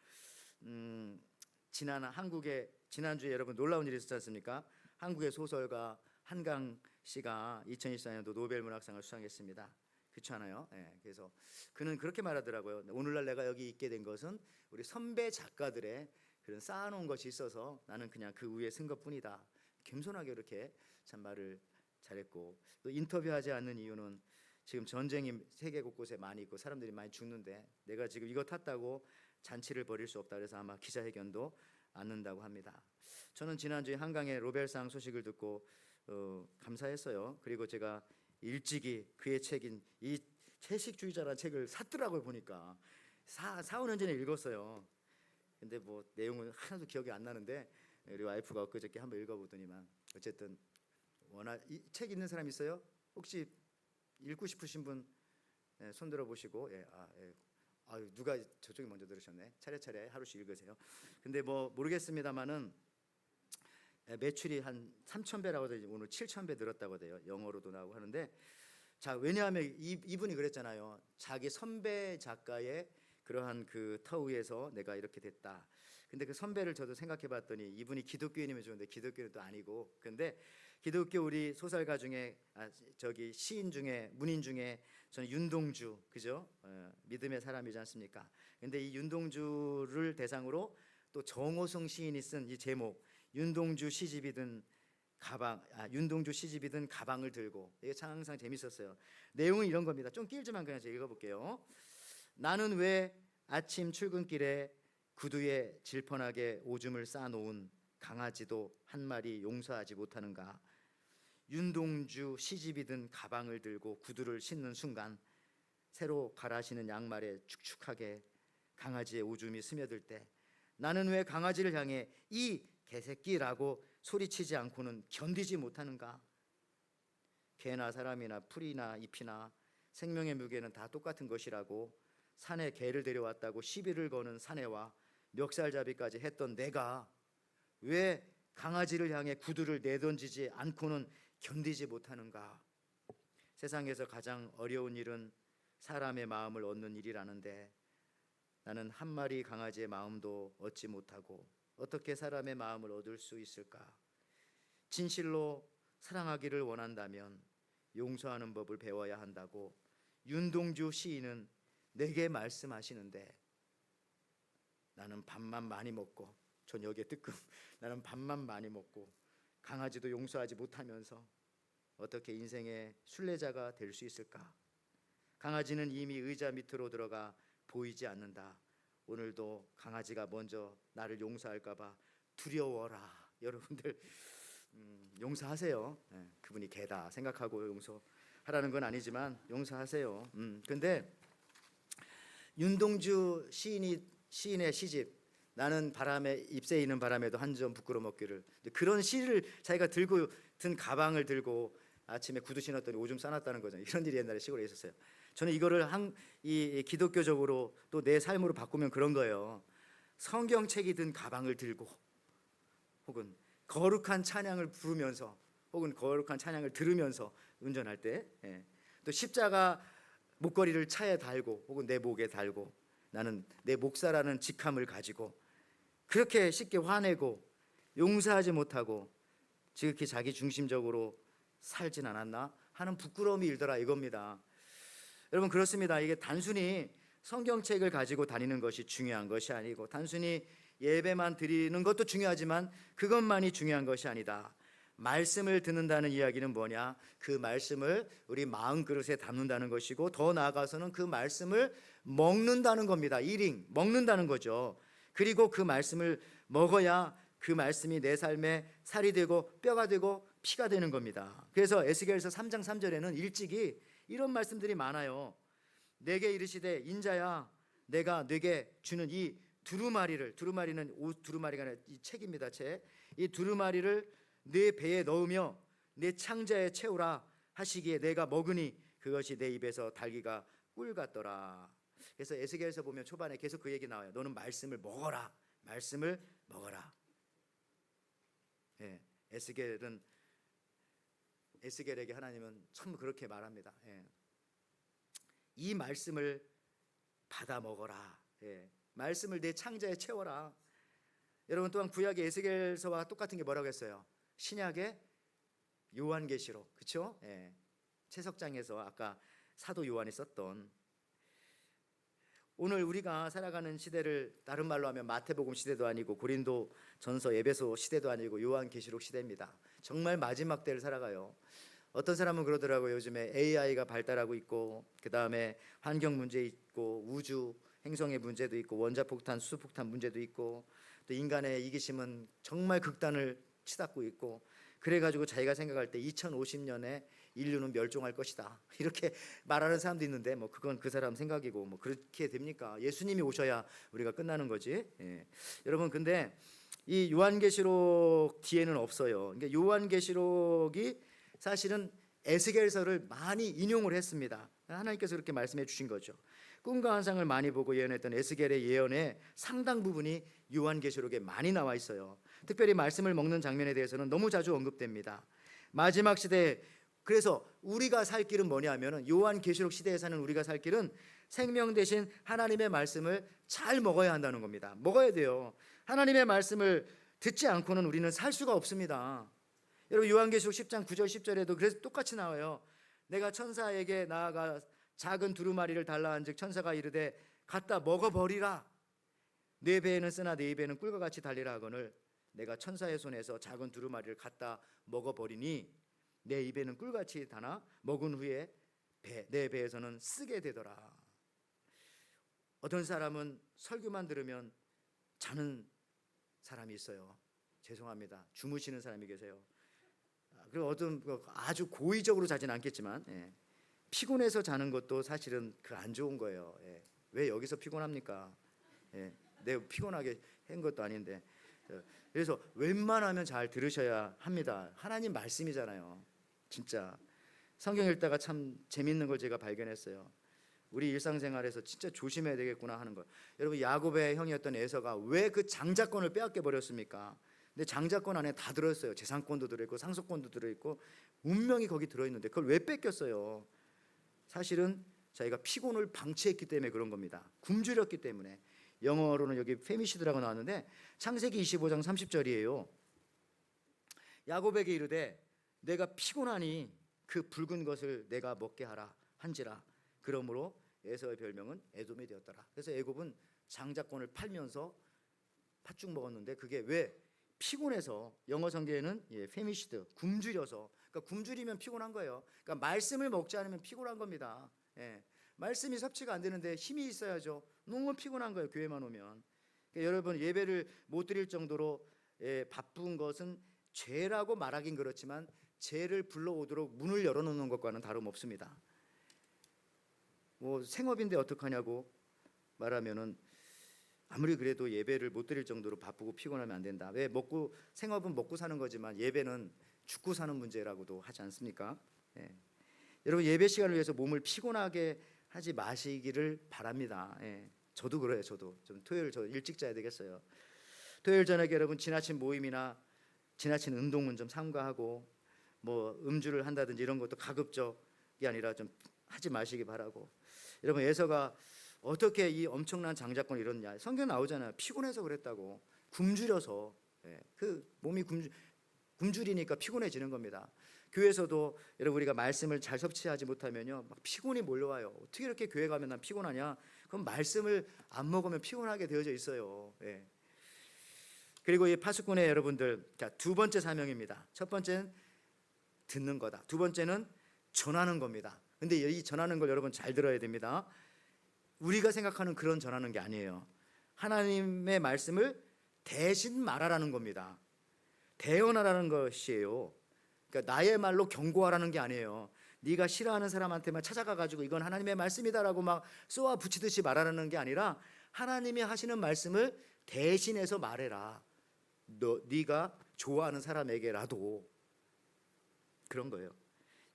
지난주에 여러분 놀라운 일이 있었지 않습니까? 한국의 소설가 한강 씨가 2024년도 노벨 문학상을 수상했습니다. 그렇지 않아요? 그래서 그는 그렇게 말하더라고요. 오늘날 내가 여기 있게 된 것은 우리 선배 작가들의 그런 쌓아놓은 것이 있어서 나는 그냥 그 위에 쓴 것뿐이다. 겸손하게 이렇게 참 말을 잘했고 또 인터뷰하지 않는 이유는 지금 전쟁이 세계 곳곳에 많이 있고 사람들이 많이 죽는데 내가 지금 이거 탔다고 잔치를 벌일 수 없다 그래서 아마 기자회견도 않는다고 합니다. 저는 지난주에 한강의 노벨상 소식을 듣고 감사했어요. 그리고 제가 일찍이 그의 책인 이 채식주의자라는 책을 샀더라고요. 보니까 4-5년 전에 읽었어요. 근데 뭐 내용은 하나도 기억이 안 나는데 우리 와이프가 엊그저께 한번 읽어보더니만 어쨌든 워낙 이 책 있는 사람 있어요? 혹시 읽고 싶으신 분 손들어 보시고 누가 저쪽에 먼저 들으셨네. 차례차례 하루씩 읽으세요. 근데 뭐 모르겠습니다만은 매출이 한 3,000배라고 하더니 오늘 7,000배 늘었다고 해요. 영어로도 나오고 하는데 자 왜냐하면 이분이 그랬잖아요. 자기 선배 작가의 그러한 그 터위에서 내가 이렇게 됐다. 근데 그 선배를 저도 생각해봤더니 이분이 기독교인이면 좋은데 기독교는 또 아니고 근데 기독교 우리 소설가 중에 저기 시인 중에 문인 중에 저는 윤동주 그죠? 믿음의 사람이지 않습니까? 근데 이 윤동주를 대상으로 또 정호성 시인이 쓴 이 제목 윤동주 시집이 든 가방을 들고 이게 참 항상 재밌었어요. 내용은 이런 겁니다. 좀 길지만 그냥 제가 읽어볼게요. 나는 왜 아침 출근길에 구두에 질펀하게 오줌을 싸놓은 강아지도 한 마리 용서하지 못하는가? 윤동주 시집이 든 가방을 들고 구두를 신는 순간 새로 갈아 신은 양말에 축축하게 강아지의 오줌이 스며들 때 나는 왜 강아지를 향해 이 개새끼라고 소리치지 않고는 견디지 못하는가? 개나 사람이나 풀이나 잎이나 생명의 무게는 다 똑같은 것이라고 산에 개를 데려왔다고 시비를 거는 사내와 멱살잡이까지 했던 내가 왜 강아지를 향해 구두를 내던지지 않고는 견디지 못하는가? 세상에서 가장 어려운 일은 사람의 마음을 얻는 일이라는데 나는 한 마리 강아지의 마음도 얻지 못하고 어떻게 사람의 마음을 얻을 수 있을까? 진실로 사랑하기를 원한다면 용서하는 법을 배워야 한다고 윤동주 시인은 내게 말씀하시는데 나는 밥만 많이 먹고 전 여기에 뜨끔 나는 밥만 많이 먹고 강아지도 용서하지 못하면서 어떻게 인생의 순례자가 될 수 있을까? 강아지는 이미 의자 밑으로 들어가 보이지 않는다. 오늘도 강아지가 먼저 나를 용서할까 봐 두려워라. 여러분들 용서하세요. 그분이 개다 생각하고 용서하라는 건 아니지만 용서하세요. 근데 윤동주 시인의 시집 나는 바람에 잎새 이는 바람에도 한 점 부끄러 먹기를 그런 시를 자기가 들고 든 가방을 들고 아침에 구두 신었더니 오줌 싸놨다는 거죠. 이런 일이 옛날에 시골에 있었어요. 저는 이거를 이 기독교적으로 또 내 삶으로 바꾸면 그런 거예요. 성경책이 든 가방을 들고 혹은 거룩한 찬양을 부르면서 혹은 거룩한 찬양을 들으면서 운전할 때 또 십자가 목걸이를 차에 달고 혹은 내 목에 달고 나는 내 목사라는 직함을 가지고 그렇게 쉽게 화내고 용서하지 못하고 지극히 자기 중심적으로 살진 않았나 하는 부끄러움이 일더라 이겁니다. 여러분 그렇습니다. 이게 단순히 성경책을 가지고 다니는 것이 중요한 것이 아니고 단순히 예배만 드리는 것도 중요하지만 그것만이 중요한 것이 아니다. 말씀을 듣는다는 이야기는 뭐냐? 그 말씀을 우리 마음 그릇에 담는다는 것이고 더 나아가서는 그 말씀을 먹는다는 겁니다. 이링 먹는다는 거죠. 그리고 그 말씀을 먹어야 그 말씀이 내 삶에 살이 되고 뼈가 되고 피가 되는 겁니다. 그래서 에스겔서 3장 3절에는 일찍이 이런 말씀들이 많아요. 내게 이르시되 인자야 내가 네게 주는 이 두루마리를 두루마리는 두루마리가 아니라 이 책입니다. 책. 이 두루마리를 내 배에 넣으며 내 창자에 채우라 하시기에 내가 먹으니 그것이 내 입에서 달기가 꿀 같더라. 그래서 에스겔서 보면 초반에 계속 그 얘기 나와요. 너는 말씀을 먹어라. 말씀을 먹어라. 예, 에스겔에게 하나님은 참 그렇게 말합니다. 예. 이 말씀을 받아 먹어라. 예. 말씀을 내 창자에 채워라. 여러분 또한 구약의 에스겔서와 똑같은 게 뭐라고 했어요? 신약의 요한계시록, 그렇죠? 예. 채석장에서 아까 사도 요한이 썼던 오늘 우리가 살아가는 시대를 다른 말로 하면 마태복음 시대도 아니고 고린도 전서 에베소 시대도 아니고 요한계시록 시대입니다. 정말 마지막 때를 살아가요. 어떤 사람은 그러더라고요. 요즘에 AI가 발달하고 있고 그 다음에 환경 문제 있고 우주 행성의 문제도 있고 원자폭탄 수소폭탄 문제도 있고 또 인간의 이기심은 정말 극단을 치닫고 있고 그래가지고 자기가 생각할 때 2050년에 인류는 멸종할 것이다 이렇게 말하는 사람도 있는데 뭐 그건 그 사람 생각이고 뭐 그렇게 됩니까? 예수님이 오셔야 우리가 끝나는 거지. 예. 여러분 근데 이 요한계시록 뒤에는 없어요. 그러니까 요한계시록이 사실은 에스겔서를 많이 인용을 했습니다. 하나님께서 그렇게 말씀해 주신 거죠. 꿈과 환상을 많이 보고 예언했던 에스겔의 예언의 상당 부분이 요한계시록에 많이 나와 있어요. 특별히 말씀을 먹는 장면에 대해서는 너무 자주 언급됩니다. 마지막 시대에 그래서 우리가 살 길은 뭐냐면은 요한계시록 시대에 사는 우리가 살 길은 생명 대신 하나님의 말씀을 잘 먹어야 한다는 겁니다. 먹어야 돼요. 하나님의 말씀을 듣지 않고는 우리는 살 수가 없습니다. 여러분 요한계시록 10장 9절 10절에도 그래서 똑같이 나와요. 내가 천사에게 나아가 작은 두루마리를 달라 한즉 천사가 이르되 갖다 먹어버리라. 내 배에는 쓰나 내 입에는 꿀과 같이 달리라 하거늘 내가 천사의 손에서 작은 두루마리를 갖다 먹어버리니 내 입에는 꿀같이 다나 먹은 후에 내 배에서는 쓰게 되더라. 어떤 사람은 설교만 들으면 자는 사람이 있어요. 죄송합니다. 주무시는 사람이 계세요. 그리고 어떤 아주 고의적으로 자진 않겠지만 피곤해서 자는 것도 사실은 그 안 좋은 거예요. 왜 여기서 피곤합니까? 내가 피곤하게 한 것도 아닌데. 그래서 웬만하면 잘 들으셔야 합니다. 하나님 말씀이잖아요. 진짜 성경 읽다가 참 재밌는 걸 제가 발견했어요. 우리 일상생활에서 진짜 조심해야 되겠구나 하는 거. 여러분 야곱의 형이었던 에서가 왜 그 장자권을 빼앗겨 버렸습니까? 근데 장자권 안에 다 들어있어요. 재산권도 들어있고 상속권도 들어있고 운명이 거기 들어있는데 그걸 왜 뺏겼어요? 사실은 자기가 피곤을 방치했기 때문에 그런 겁니다. 굶주렸기 때문에. 영어로는 여기 페미시드라고 나왔는데 창세기 25장 30절이에요. 야곱에게 이르되 내가 피곤하니 그 붉은 것을 내가 먹게 하라 한지라. 그러므로 에서의 별명은 에돔이 되었더라. 그래서 애굽은 장자권을 팔면서 팥죽 먹었는데 그게 왜? 피곤해서. 영어 성경에는 페미시드 굶주려서. 그러니까 굶주리면 피곤한 거예요. 그러니까 말씀을 먹지 않으면 피곤한 겁니다. 말씀이 섭취가 안 되는데 힘이 있어야죠. 너무 피곤한 거예요. 교회만 오면. 그러니까 여러분 예배를 못 드릴 정도로 바쁜 것은 죄라고 말하긴 그렇지만 죄를 불러오도록 문을 열어놓는 것과는 다름없습니다. 뭐 생업인데 어떡하냐고 말하면은 아무리 그래도 예배를 못 드릴 정도로 바쁘고 피곤하면 안 된다. 왜 생업은 먹고 사는 거지만 예배는 죽고 사는 문제라고도 하지 않습니까? 여러분 예배 시간을 위해서 몸을 피곤하게 하지 마시기를 바랍니다. 저도 그래요. 저도 좀 토요일 저 일찍 자야 되겠어요. 토요일 저녁에 여러분 지나친 모임이나 지나친 운동은 좀 삼가하고 뭐 음주를 한다든지 이런 것도 가급적 아니라 좀 하지 마시기 바라고. 여러분 에서가 어떻게 이 엄청난 장자권을 이뤘냐? 성경 나오잖아요. 피곤해서 그랬다고. 굶주려서. 그 몸이 굶주리니까 피곤해지는 겁니다. 교회에서도 여러분 우리가 말씀을 잘 섭취하지 못하면요 막 피곤이 몰려와요. 어떻게 이렇게 교회 가면 난 피곤하냐? 그럼 말씀을 안 먹으면 피곤하게 되어져 있어요. 그리고 이 파수꾼의 여러분들, 자, 두 번째 사명입니다. 첫 번째는 듣는 거다. 두 번째는 전하는 겁니다. 근데 이 전하는 걸 여러분 잘 들어야 됩니다. 우리가 생각하는 그런 전하는 게 아니에요. 하나님의 말씀을 대신 말하라는 겁니다. 대언하라는 것이에요. 그러니까 나의 말로 경고하라는 게 아니에요. 네가 싫어하는 사람한테만 찾아가 가지고 이건 하나님의 말씀이다라고 막 쏘아 붙이듯이 말하는 게 아니라 하나님이 하시는 말씀을 대신해서 말해라. 네가 좋아하는 사람에게라도. 그런 거예요.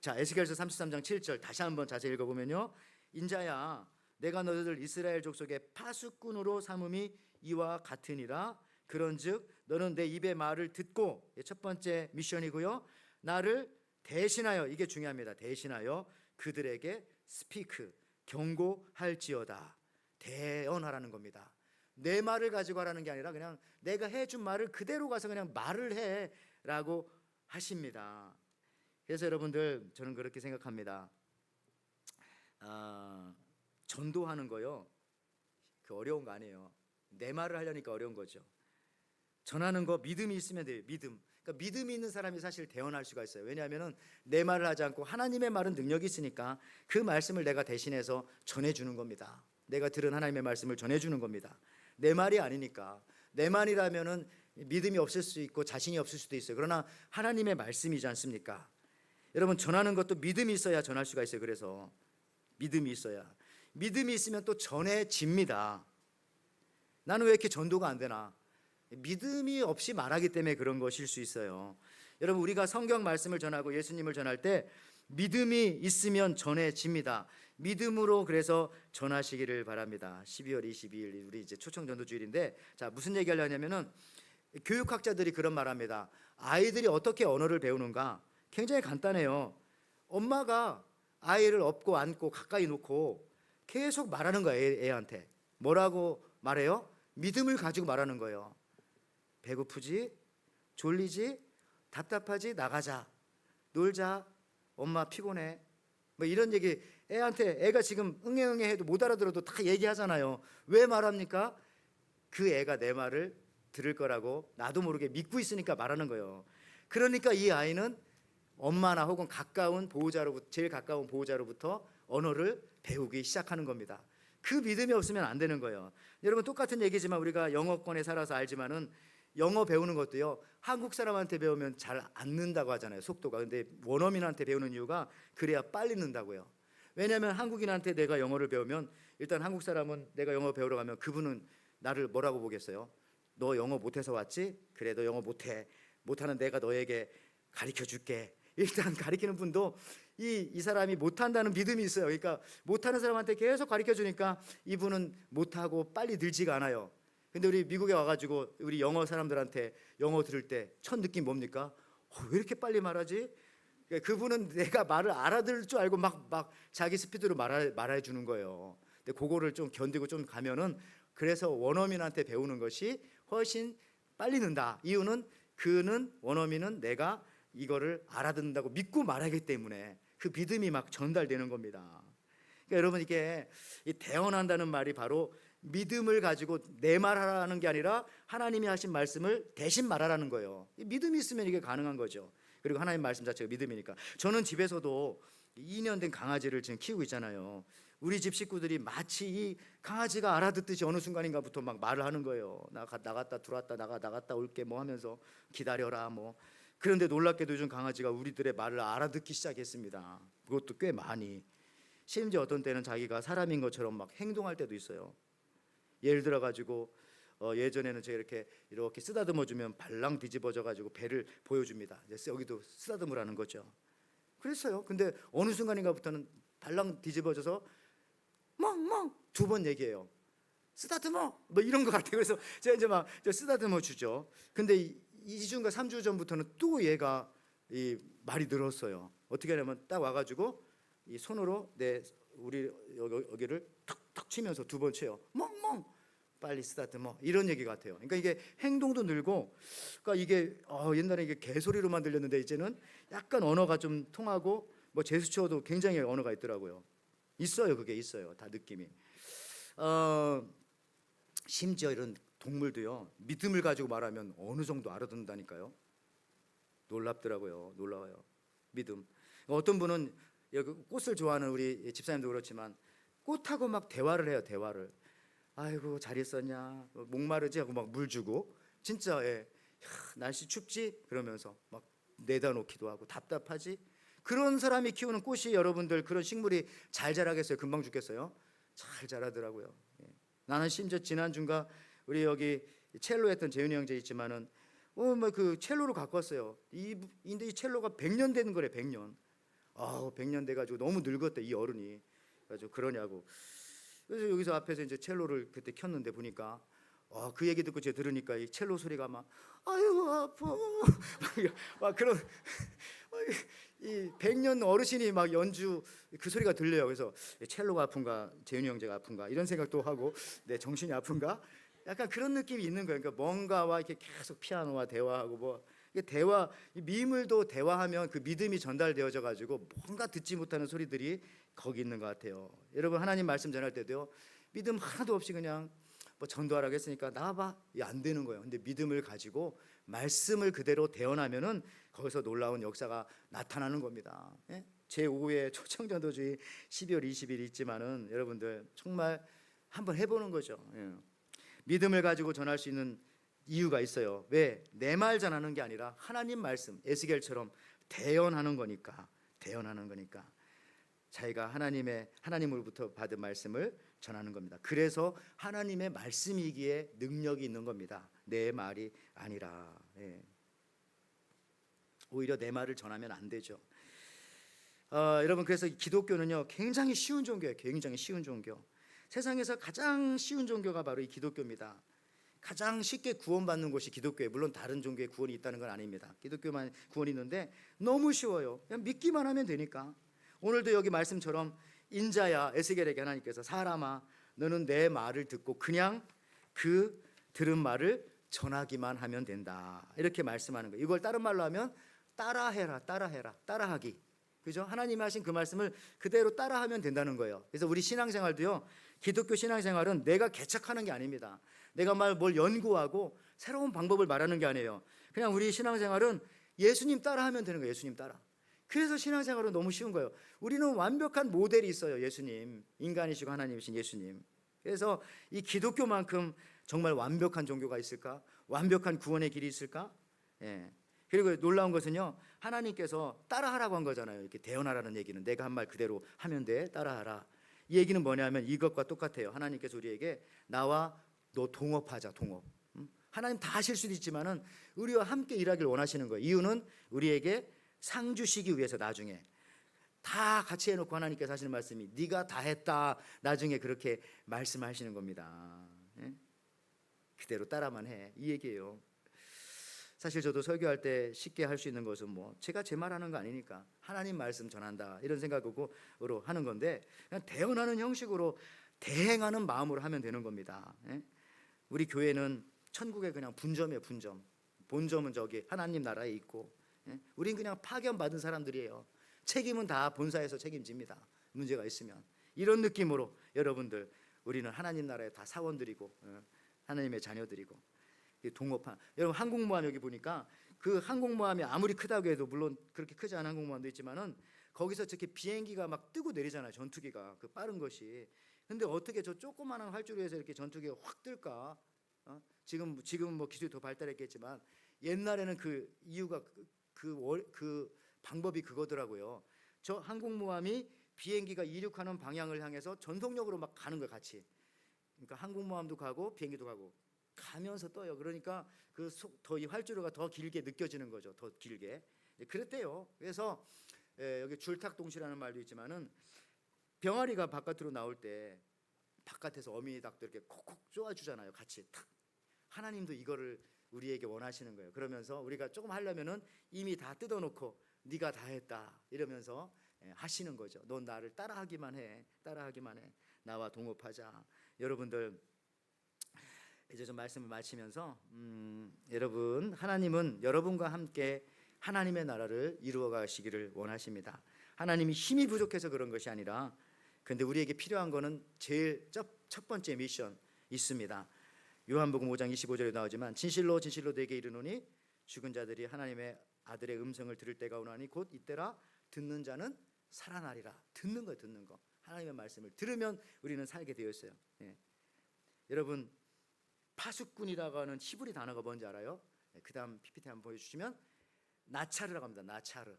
자, 에스겔서 33장 7절 다시 한번 자세히 읽어보면요, 인자야 내가 너희들 이스라엘 족속의 파수꾼으로 삼음이 이와 같으니라. 그런즉 너는 내 입의 말을 듣고, 첫 번째 미션이고요, 나를 대신하여, 이게 중요합니다. 대신하여 그들에게 스피크, 경고할지어다. 대언하라는 겁니다. 내 말을 가지고 하라는 게 아니라 그냥 내가 해준 말을 그대로 가서 그냥 말을 해라고 하십니다. 그래서 여러분들 저는 그렇게 생각합니다. 전도하는 거요, 그 어려운 거 아니에요. 내 말을 하려니까 어려운 거죠. 전하는 거 믿음이 있으면 돼요. 믿음. 그러니까 믿음이 있는 사람이 사실 대언할 수가 있어요. 왜냐하면 내 말을 하지 않고 하나님의 말은 능력이 있으니까 그 말씀을 내가 대신해서 전해주는 겁니다. 내가 들은 하나님의 말씀을 전해주는 겁니다. 내 말이 아니니까. 내 말이라면은 믿음이 없을 수 있고 자신이 없을 수도 있어요. 그러나 하나님의 말씀이지 않습니까? 여러분 전하는 것도 믿음이 있어야 전할 수가 있어요. 그래서 믿음이 있어야. 믿음이 있으면 또 전해집니다. 나는 왜 이렇게 전도가 안 되나? 믿음이 없이 말하기 때문에 그런 것일 수 있어요. 여러분 우리가 성경 말씀을 전하고 예수님을 전할 때 믿음이 있으면 전해집니다. 믿음으로 그래서 전하시기를 바랍니다. 12월 22일 우리 이제 초청 전도주일인데, 자, 무슨 얘기 하려냐면은 교육학자들이 그런 말합니다. 아이들이 어떻게 언어를 배우는가? 굉장히 간단해요. 엄마가 아이를 업고 안고 가까이 놓고 계속 말하는 거예요. 애한테 뭐라고 말해요? 믿음을 가지고 말하는 거예요. 배고프지? 졸리지? 답답하지? 나가자. 놀자. 엄마 피곤해. 뭐 이런 얘기 애한테, 애가 지금 응애응애 해도 못 알아들어도 다 얘기하잖아요. 왜 말합니까? 그 애가 내 말을 들을 거라고 나도 모르게 믿고 있으니까 말하는 거예요. 그러니까 이 아이는 엄마나 혹은 가까운 보호자로부터, 제일 가까운 보호자로부터 언어를 배우기 시작하는 겁니다. 그 믿음이 없으면 안 되는 거예요. 여러분 똑같은 얘기지만 우리가 영어권에 살아서 알지만은 영어 배우는 것도요, 한국 사람한테 배우면 잘 안 는다고 하잖아요, 속도가. 근데 원어민한테 배우는 이유가 그래야 빨리 는다고요. 왜냐하면 한국인한테 내가 영어를 배우면 일단 한국 사람은 내가 영어 배우러 가면 그분은 나를 뭐라고 보겠어요? 너 영어 못해서 왔지? 그래, 너 영어 못하는 내가 너에게 가르쳐 줄게. 일단 가르치는 분도 이 사람이 못한다는 믿음이 있어요. 그러니까 못하는 사람한테 계속 가르쳐 주니까 이분은 못하고 빨리 늘지가 않아요. 근데 우리 미국에 와가지고 우리 영어 사람들한테 영어 들을 때 첫 느낌 뭡니까? 왜 이렇게 빨리 말하지? 그러니까 그분은 내가 말을 알아들을 줄 알고 막 자기 스피드로 말해 주는 거예요. 근데 그거를 좀 견디고 좀 가면은, 그래서 원어민한테 배우는 것이 훨씬 빨리 는다. 이유는 그는, 원어민은 내가 이거를 알아듣는다고 믿고 말하기 때문에 그 믿음이 막 전달되는 겁니다. 그러니까 여러분 이게 이 대언한다는 말이 바로 믿음을 가지고 내 말하라는 게 아니라 하나님이 하신 말씀을 대신 말하라는 거예요. 믿음이 있으면 이게 가능한 거죠. 그리고 하나님 말씀 자체가 믿음이니까. 저는 집에서도 2년 된 강아지를 지금 키우고 있잖아요. 우리 집 식구들이 마치 이 강아지가 알아듣듯이 어느 순간인가부터 막 말을 하는 거예요. 나갔다 들어왔다 나갔다 올게 뭐 하면서 기다려라 뭐. 그런데 놀랍게도 요즘 강아지가 우리들의 말을 알아듣기 시작했습니다. 그것도 꽤 많이. 심지어 어떤 때는 자기가 사람인 것처럼 막 행동할 때도 있어요. 예를 들어 가지고 예전에는 제가 이렇게 쓰다듬어 주면 발랑 뒤집어져 가지고 배를 보여줍니다. 이제 여기도 쓰다듬으라는 거죠. 그랬어요. 근데 어느 순간인가부터는 발랑 뒤집어져서 멍멍 2번 얘기해요. 쓰다듬어 뭐 이런 것 같아요. 그래서 제가 이제 막 쓰다듬어 주죠. 근데 2주인가 3주 전부터는 또 얘가 이 말이 늘었어요. 어떻게 하냐면 딱 와가지고 이 손으로 우리 여기를 툭툭 치면서 두 번 쳐요. 멍멍 빨리 스타트 뭐 이런 얘기 같아요. 그러니까 이게 행동도 늘고, 그러니까 이게 옛날에 이게 개소리로만 들렸는데 이제는 약간 언어가 좀 통하고 뭐 제스처도 굉장히 언어가 있더라고요. 있어요, 그게 있어요. 다 느낌이. 심지어 이런 동물도요, 믿음을 가지고 말하면 어느 정도 알아듣는다니까요. 놀랍더라고요. 놀라워요. 믿음. 어떤 분은 여기 꽃을 좋아하는 우리 집사님도 그렇지만 꽃하고 막 대화를 해요. 대화를. 아이고 잘 있었냐, 목마르지 하고 막 물 주고, 진짜 야, 날씨 춥지 그러면서 막 내다 놓기도 하고, 답답하지. 그런 사람이 키우는 꽃이, 여러분들, 그런 식물이 잘 자라겠어요? 금방 죽겠어요? 잘 자라더라고요. 나는 심지어 지난주인가 우리 여기 첼로 했던 재윤이 형제 있지만은 뭐 그 첼로를 갖고 왔어요. 근데 이 첼로가 100년 되는 거래. 100년. 100년 돼 가지고 너무 늙었대, 이 어른이. 그래가지고 그러냐고. 그래서 여기서 앞에서 이제 첼로를 그때 켰는데 보니까 그 얘기 듣고 제가 들으니까 이 첼로 소리가 막 아유 아파 막 그런 이 100년 어르신이 막 연주 그 소리가 들려요. 그래서 첼로가 아픈가 재윤이 형제가 아픈가 이런 생각도 하고, 내 정신이 아픈가 약간 그런 느낌이 있는 거예요. 그러니까 뭔가와 이렇게 계속 피아노와 대화하고 뭐 이게 대화, 미물도 대화하면 그 믿음이 전달되어져 가지고 뭔가 듣지 못하는 소리들이 거기 있는 것 같아요. 여러분, 하나님 말씀 전할 때도요, 믿음 하나도 없이 그냥 뭐 전도하라고 했으니까 나와봐, 이게 안 되는 거예요. 근데 믿음을 가지고 말씀을 그대로 대언하면은 거기서 놀라운 역사가 나타나는 겁니다. 제5회 초청전도주의 12월 20일 있지만은 여러분들 정말 한번 해보는 거죠. 믿음을 가지고 전할 수 있는 이유가 있어요. 왜? 내 말 전하는 게 아니라 하나님 말씀, 에스겔처럼 대언하는 거니까. 대언하는 거니까. 자기가 하나님으로부터 받은 말씀을 전하는 겁니다. 그래서 하나님의 말씀이기에 능력이 있는 겁니다. 내 말이 아니라. 오히려 내 말을 전하면 안 되죠. 여러분, 그래서 기독교는요 굉장히 쉬운 종교예요. 굉장히 쉬운 종교. 세상에서 가장 쉬운 종교가 바로 이 기독교입니다. 가장 쉽게 구원받는 곳이 기독교예요. 물론 다른 종교에 구원이 있다는 건 아닙니다. 기독교만 구원이 있는데 너무 쉬워요. 그냥 믿기만 하면 되니까. 오늘도 여기 말씀처럼 인자야, 에스겔에게 하나님께서 사람아 너는 내 말을 듣고 그냥 그 들은 말을 전하기만 하면 된다, 이렇게 말씀하는 거예요. 이걸 다른 말로 하면 따라해라, 따라하기. 그죠? 하나님이 하신 그 말씀을 그대로 따라하면 된다는 거예요. 그래서 우리 신앙생활도요, 기독교 신앙생활은 내가 개척하는 게 아닙니다. 내가 뭘 연구하고 새로운 방법을 말하는 게 아니에요. 그냥 우리 신앙생활은 예수님 따라하면 되는 거예요. 예수님 따라. 그래서 신앙생활은 너무 쉬운 거예요. 우리는 완벽한 모델이 있어요. 예수님, 인간이시고 하나님이신 예수님. 그래서 이 기독교만큼 정말 완벽한 종교가 있을까? 완벽한 구원의 길이 있을까? 그리고 놀라운 것은요, 하나님께서 따라하라고 한 거잖아요. 이렇게 대언하라는 얘기는 내가 한 말 그대로 하면 돼, 따라하라. 이 얘기는 뭐냐면 이것과 똑같아요. 하나님께서 우리에게 나와 너 동업하자, 동업. 하나님 다 하실 수도 있지만은 우리와 함께 일하길 원하시는 거예요. 이유는 우리에게 상 주시기 위해서. 나중에 다 같이 해놓고 하나님께서 하시는 말씀이 네가 다 했다, 나중에 그렇게 말씀하시는 겁니다. 그대로 따라만 해, 이 얘기예요. 사실 저도 설교할 때 쉽게 할 수 있는 것은 뭐 제가 제 말하는 거 아니니까 하나님 말씀 전한다, 이런 생각으로 하는 건데, 그냥 대언하는 형식으로 대행하는 마음으로 하면 되는 겁니다. 우리 교회는 천국의 그냥 분점이에요. 분점. 본점은 저기 하나님 나라에 있고, 우린 그냥 파견 받은 사람들이에요. 책임은 다 본사에서 책임집니다. 문제가 있으면. 이런 느낌으로 여러분들, 우리는 하나님 나라의 다 사원들이고 하나님의 자녀들이고 동업한. 여러분, 항공모함 여기 보니까 그 항공모함이 아무리 크다고 해도, 물론 그렇게 크지 않은 항공모함도 있지만은 거기서 저렇게 비행기가 막 뜨고 내리잖아요. 전투기가, 그 빠른 것이. 근데 어떻게 저 조그마한 활주로에서 이렇게 전투기가 확 뜰까? 지금 뭐 기술이 더 발달했겠지만 옛날에는 그 이유가 그 방법이 그거더라고요. 저 항공모함이 비행기가 이륙하는 방향을 향해서 전속력으로 막 가는 거예요, 같이. 그러니까 항공모함도 가고 비행기도 가고 가면서 떠요. 그러니까 더 이 활주로가 더 길게 느껴지는 거죠. 더 길게. 그랬대요. 그래서 여기 줄탁동시라는 말도 있지만은 병아리가 바깥으로 나올 때 바깥에서 어미니 닭도 이렇게 콕콕 쪼아주잖아요. 같이 탁. 하나님도 이거를 우리에게 원하시는 거예요. 그러면서 우리가 조금 하려면은 이미 다 뜯어놓고 네가 다 했다 이러면서 하시는 거죠. 넌 나를 따라하기만 해. 나와 동업하자. 여러분들 이제 좀 말씀을 마치면서 여러분, 하나님은 여러분과 함께 하나님의 나라를 이루어 가시기를 원하십니다. 하나님이 힘이 부족해서 그런 것이 아니라, 근데 우리에게 필요한 거는 제일 첫 번째 미션 있습니다. 요한복음 5장 25절에 나오지만 진실로 너에게 이르노니 죽은 자들이 하나님의 아들의 음성을 들을 때가 오나니 곧 이때라. 듣는 자는 살아나리라. 듣는 거. 하나님의 말씀을 들으면 우리는 살게 되어 있어요. 여러분, 파수꾼이라고 하는 히브리 단어가 뭔지 알아요? 그 다음 PPT 한번 보여주시면 나차르라고 합니다. 나차르.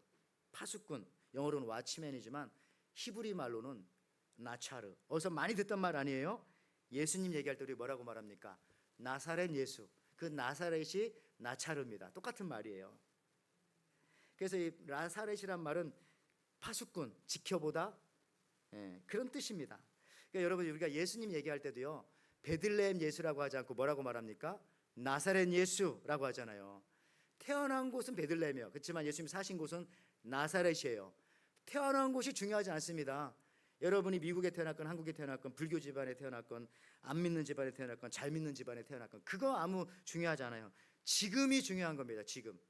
파수꾼, 영어로는 와치맨이지만 히브리 말로는 나차르. 어디서 많이 듣던 말 아니에요? 예수님 얘기할 때 우리 뭐라고 말합니까? 나사렛 예수. 그 나사렛이 나차르입니다. 똑같은 말이에요. 그래서 이 나사렛이란 말은 파수꾼, 지켜보다, 그런 뜻입니다. 그러니까 여러분, 우리가 예수님 얘기할 때도요, 베들레헴 예수라고 하지 않고 뭐라고 말합니까? 나사렛 예수라고 하잖아요. 태어난 곳은 베들레헴이에요. 그렇지만 예수님 사신 곳은 나사렛이에요. 태어난 곳이 중요하지 않습니다. 여러분이 미국에 태어났건 한국에 태어났건 불교 집안에 태어났건 안 믿는 집안에 태어났건 잘 믿는 집안에 태어났건 그거 아무 중요하지 않아요. 지금이 중요한 겁니다.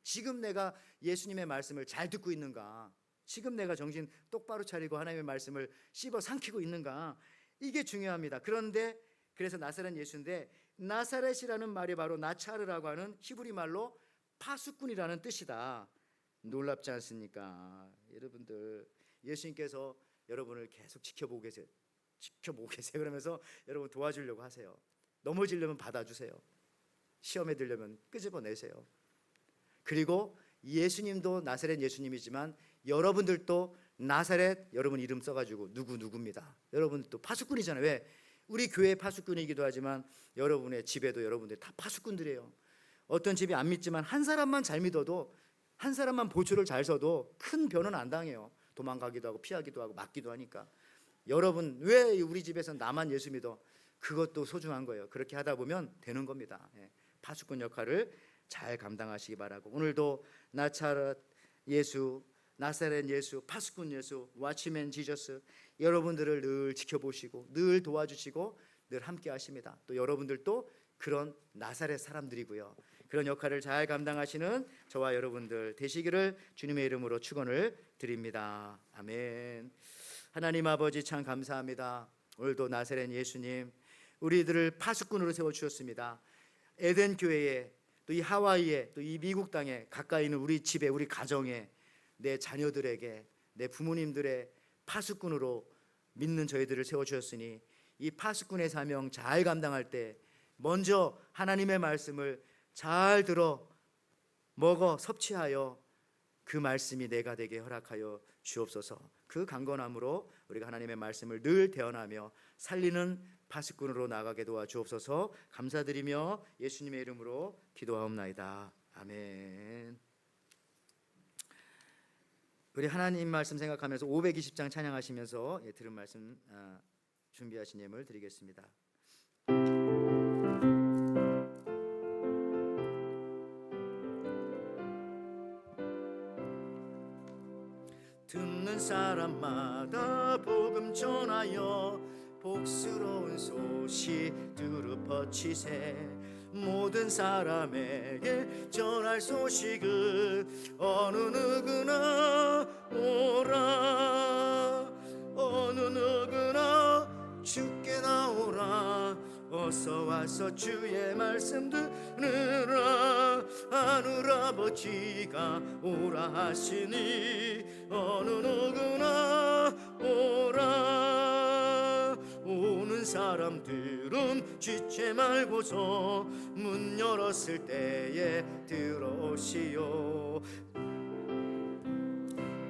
지금 내가 예수님의 말씀을 잘 듣고 있는가, 지금 내가 정신 똑바로 차리고 하나님의 말씀을 씹어 삼키고 있는가, 이게 중요합니다. 그런데 그래서 나사렛 예수인데, 나사렛이라는 말이 바로 나차르라고 하는 히브리 말로 파수꾼이라는 뜻이다. 놀랍지 않습니까? 여러분들, 예수님께서 여러분을 계속 지켜보고 계세요. 그러면서 여러분 도와주려고 하세요. 넘어지려면 받아주세요. 시험에 들려면 끄집어내세요. 그리고 예수님도 나사렛 예수님이지만 여러분들도 나사렛 여러분 이름 써가지고 누구입니다. 여러분도 파수꾼이잖아요. 왜? 우리 교회 파수꾼이기도 하지만 여러분의 집에도 여러분들 다 파수꾼들이에요. 어떤 집이 안 믿지만 한 사람만 잘 믿어도, 한 사람만 보초를 잘 서도 큰 변은 안 당해요. 도망가기도 하고 피하기도 하고 맞기도 하니까. 여러분, 왜 우리 집에서 나만 예수 믿어? 그것도 소중한 거예요. 그렇게 하다 보면 되는 겁니다. 파수꾼 역할을 잘 감당하시기 바라고, 오늘도 나사렛 예수, 파수꾼 예수, 와치맨 지저스, 여러분들을 늘 지켜보시고 늘 도와주시고 늘 함께 하십니다. 또 여러분들도 그런 나사렛 사람들이고요. 그런 역할을 잘 감당하시는 저와 여러분들 되시기를 주님의 이름으로 축원을 드립니다. 아멘. 하나님 아버지, 참 감사합니다. 오늘도 나사렛 예수님, 우리들을 파수꾼으로 세워주셨습니다. 에덴 교회에, 또 이 하와이에, 또 이 미국 땅에 가까이 있는 우리 집에, 우리 가정에, 내 자녀들에게, 내 부모님들의 파수꾼으로 믿는 저희들을 세워주셨으니 이 파수꾼의 사명 잘 감당할 때 먼저 하나님의 말씀을 잘 들어 먹어 섭취하여 그 말씀이 내가 되게 허락하여 주옵소서. 그 강건함으로 우리가 하나님의 말씀을 늘 대언하며 살리는 파수꾼으로 나가게 도와주옵소서. 감사드리며 예수님의 이름으로 기도하옵나이다. 아멘. 우리 하나님 말씀 생각하면서 520장 찬양하시면서 들은 말씀 준비하신 예물 드리겠습니다. 듣는 사람마다 복음 전하여 복스러운 소식 두루 퍼치세. 모든 사람에게 전할 소식은 어느 누구나 오라. 어느 누구나 주께 나오라. 어서 와서 주의 말씀 들으라. 하늘 아버지가 오라 하시니 어느 누구나 오라. 오는 사람들은 지체 말고서 문 열었을 때에 들어오시오.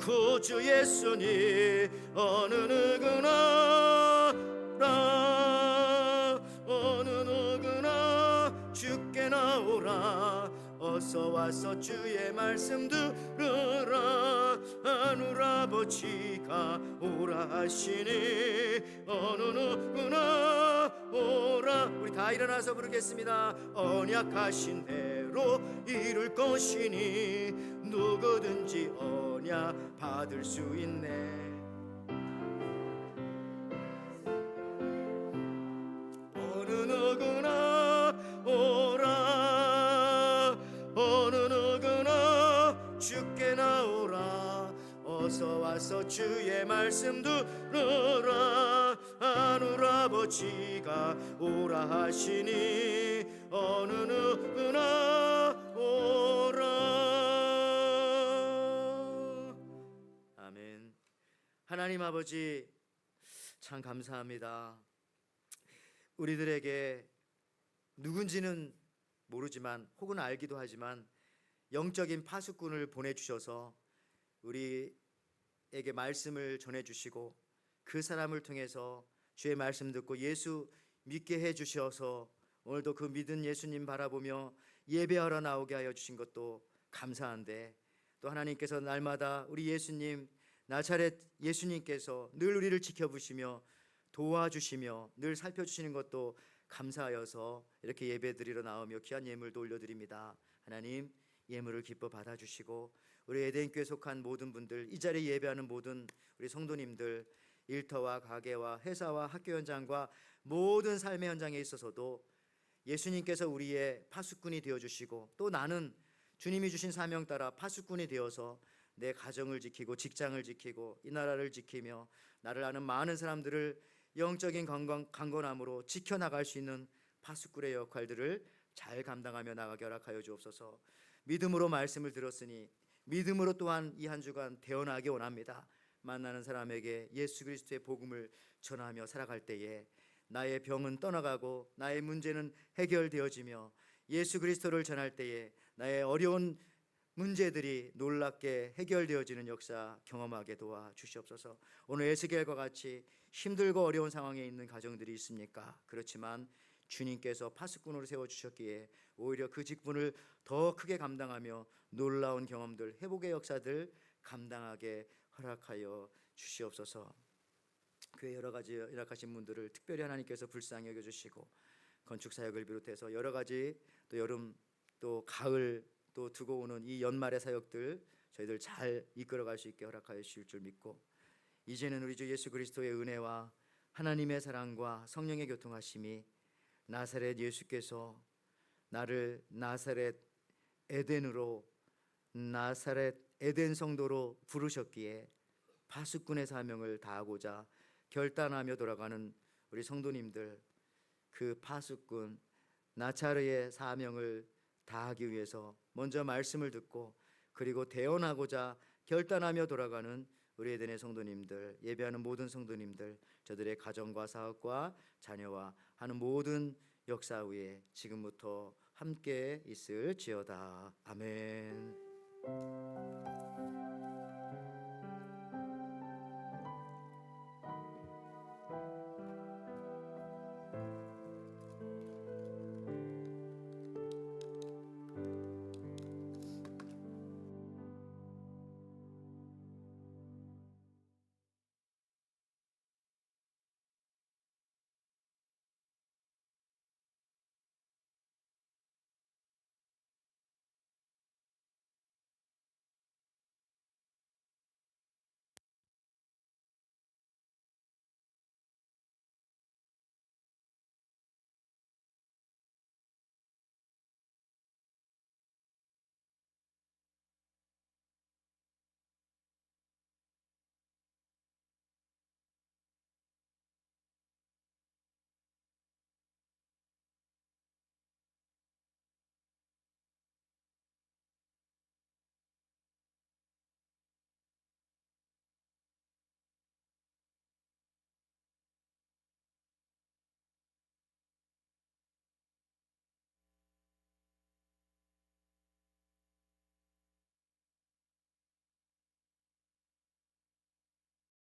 구주 예수님 어느 누구나 어느 누구나 주께 나오라. 어서 와서 주의 말씀 들으라. 하늘 아버지가 오라 하시니 어느 누구나 오라. 우리 다 일어나서 부르겠습니다. 언약하신 대로 이룰 것이니 누구든지 언약 받을 수 있네. 어서 와서 주의 말씀 들으라. 하늘 아버지가 오라 하시니 어느 누구나 오라. 아멘. 하나님 아버지 참 감사합니다. 우리들에게 누군지는 모르지만 혹은 알기도 하지만 영적인 파수꾼을 보내주셔서 우리에게 말씀을 전해주시고 그 사람을 통해서 주의 말씀 듣고 예수 믿게 해주셔서 오늘도 그 믿은 예수님 바라보며 예배하러 나오게 하여 주신 것도 감사한데, 또 하나님께서 날마다 우리 예수님 나사렛 예수님께서 늘 우리를 지켜보시며 도와주시며 늘 살펴주시는 것도 감사하여서 이렇게 예배드리러 나오며 귀한 예물도 올려드립니다. 하나님 예물을 기뻐 받아주시고 우리 에덴교회에 속한 모든 분들, 이 자리에 예배하는 모든 우리 성도님들, 일터와 가게와 회사와 학교 현장과 모든 삶의 현장에 있어서도 예수님께서 우리의 파수꾼이 되어주시고 또 나는 주님이 주신 사명 따라 파수꾼이 되어서 내 가정을 지키고 직장을 지키고 이 나라를 지키며 나를 아는 많은 사람들을 영적인 강건함으로 지켜나갈 수 있는 파수꾼의 역할들을 잘 감당하며 나가게 허락하여 주옵소서. 믿음으로 말씀을 들었으니 믿음으로 또한 이 한 주간 대언하기 원합니다. 만나는 사람에게 예수 그리스도의 복음을 전하며 살아갈 때에 나의 병은 떠나가고 나의 문제는 해결되어지며 예수 그리스도를 전할 때에 나의 어려운 문제들이 놀랍게 해결되어지는 역사 경험하게 도와 주시옵소서. 오늘 에스겔과 같이 힘들고 어려운 상황에 있는 가정들이 있습니까? 그렇지만 주님께서 파수꾼으로 세워주셨기에 오히려 그 직분을 더 크게 감당하며 놀라운 경험들, 회복의 역사들 감당하게 허락하여 주시옵소서. 교회 여러 가지 연약하신 분들을 특별히 하나님께서 불쌍히 여겨주시고 건축사역을 비롯해서 여러 가지 또 여름 또 가을 또 두고 오는 이 연말의 사역들 저희들 잘 이끌어갈 수 있게 허락하여 주실 줄 믿고, 이제는 우리 주 예수 그리스도의 은혜와 하나님의 사랑과 성령의 교통하심이 나사렛 예수께서 나를 나사렛 에덴으로 나사렛 에덴 성도로 부르셨기에 파수꾼의 사명을 다하고자 결단하며 돌아가는 우리 성도님들, 그 파수꾼 나사렛의 사명을 다하기 위해서 먼저 말씀을 듣고 그리고 대언하고자 결단하며 돌아가는 우리 에덴의 성도님들, 예배하는 모든 성도님들, 저들의 가정과 사업과 자녀와 하는 모든 역사 위에 지금부터 함께 있을지어다. 아멘.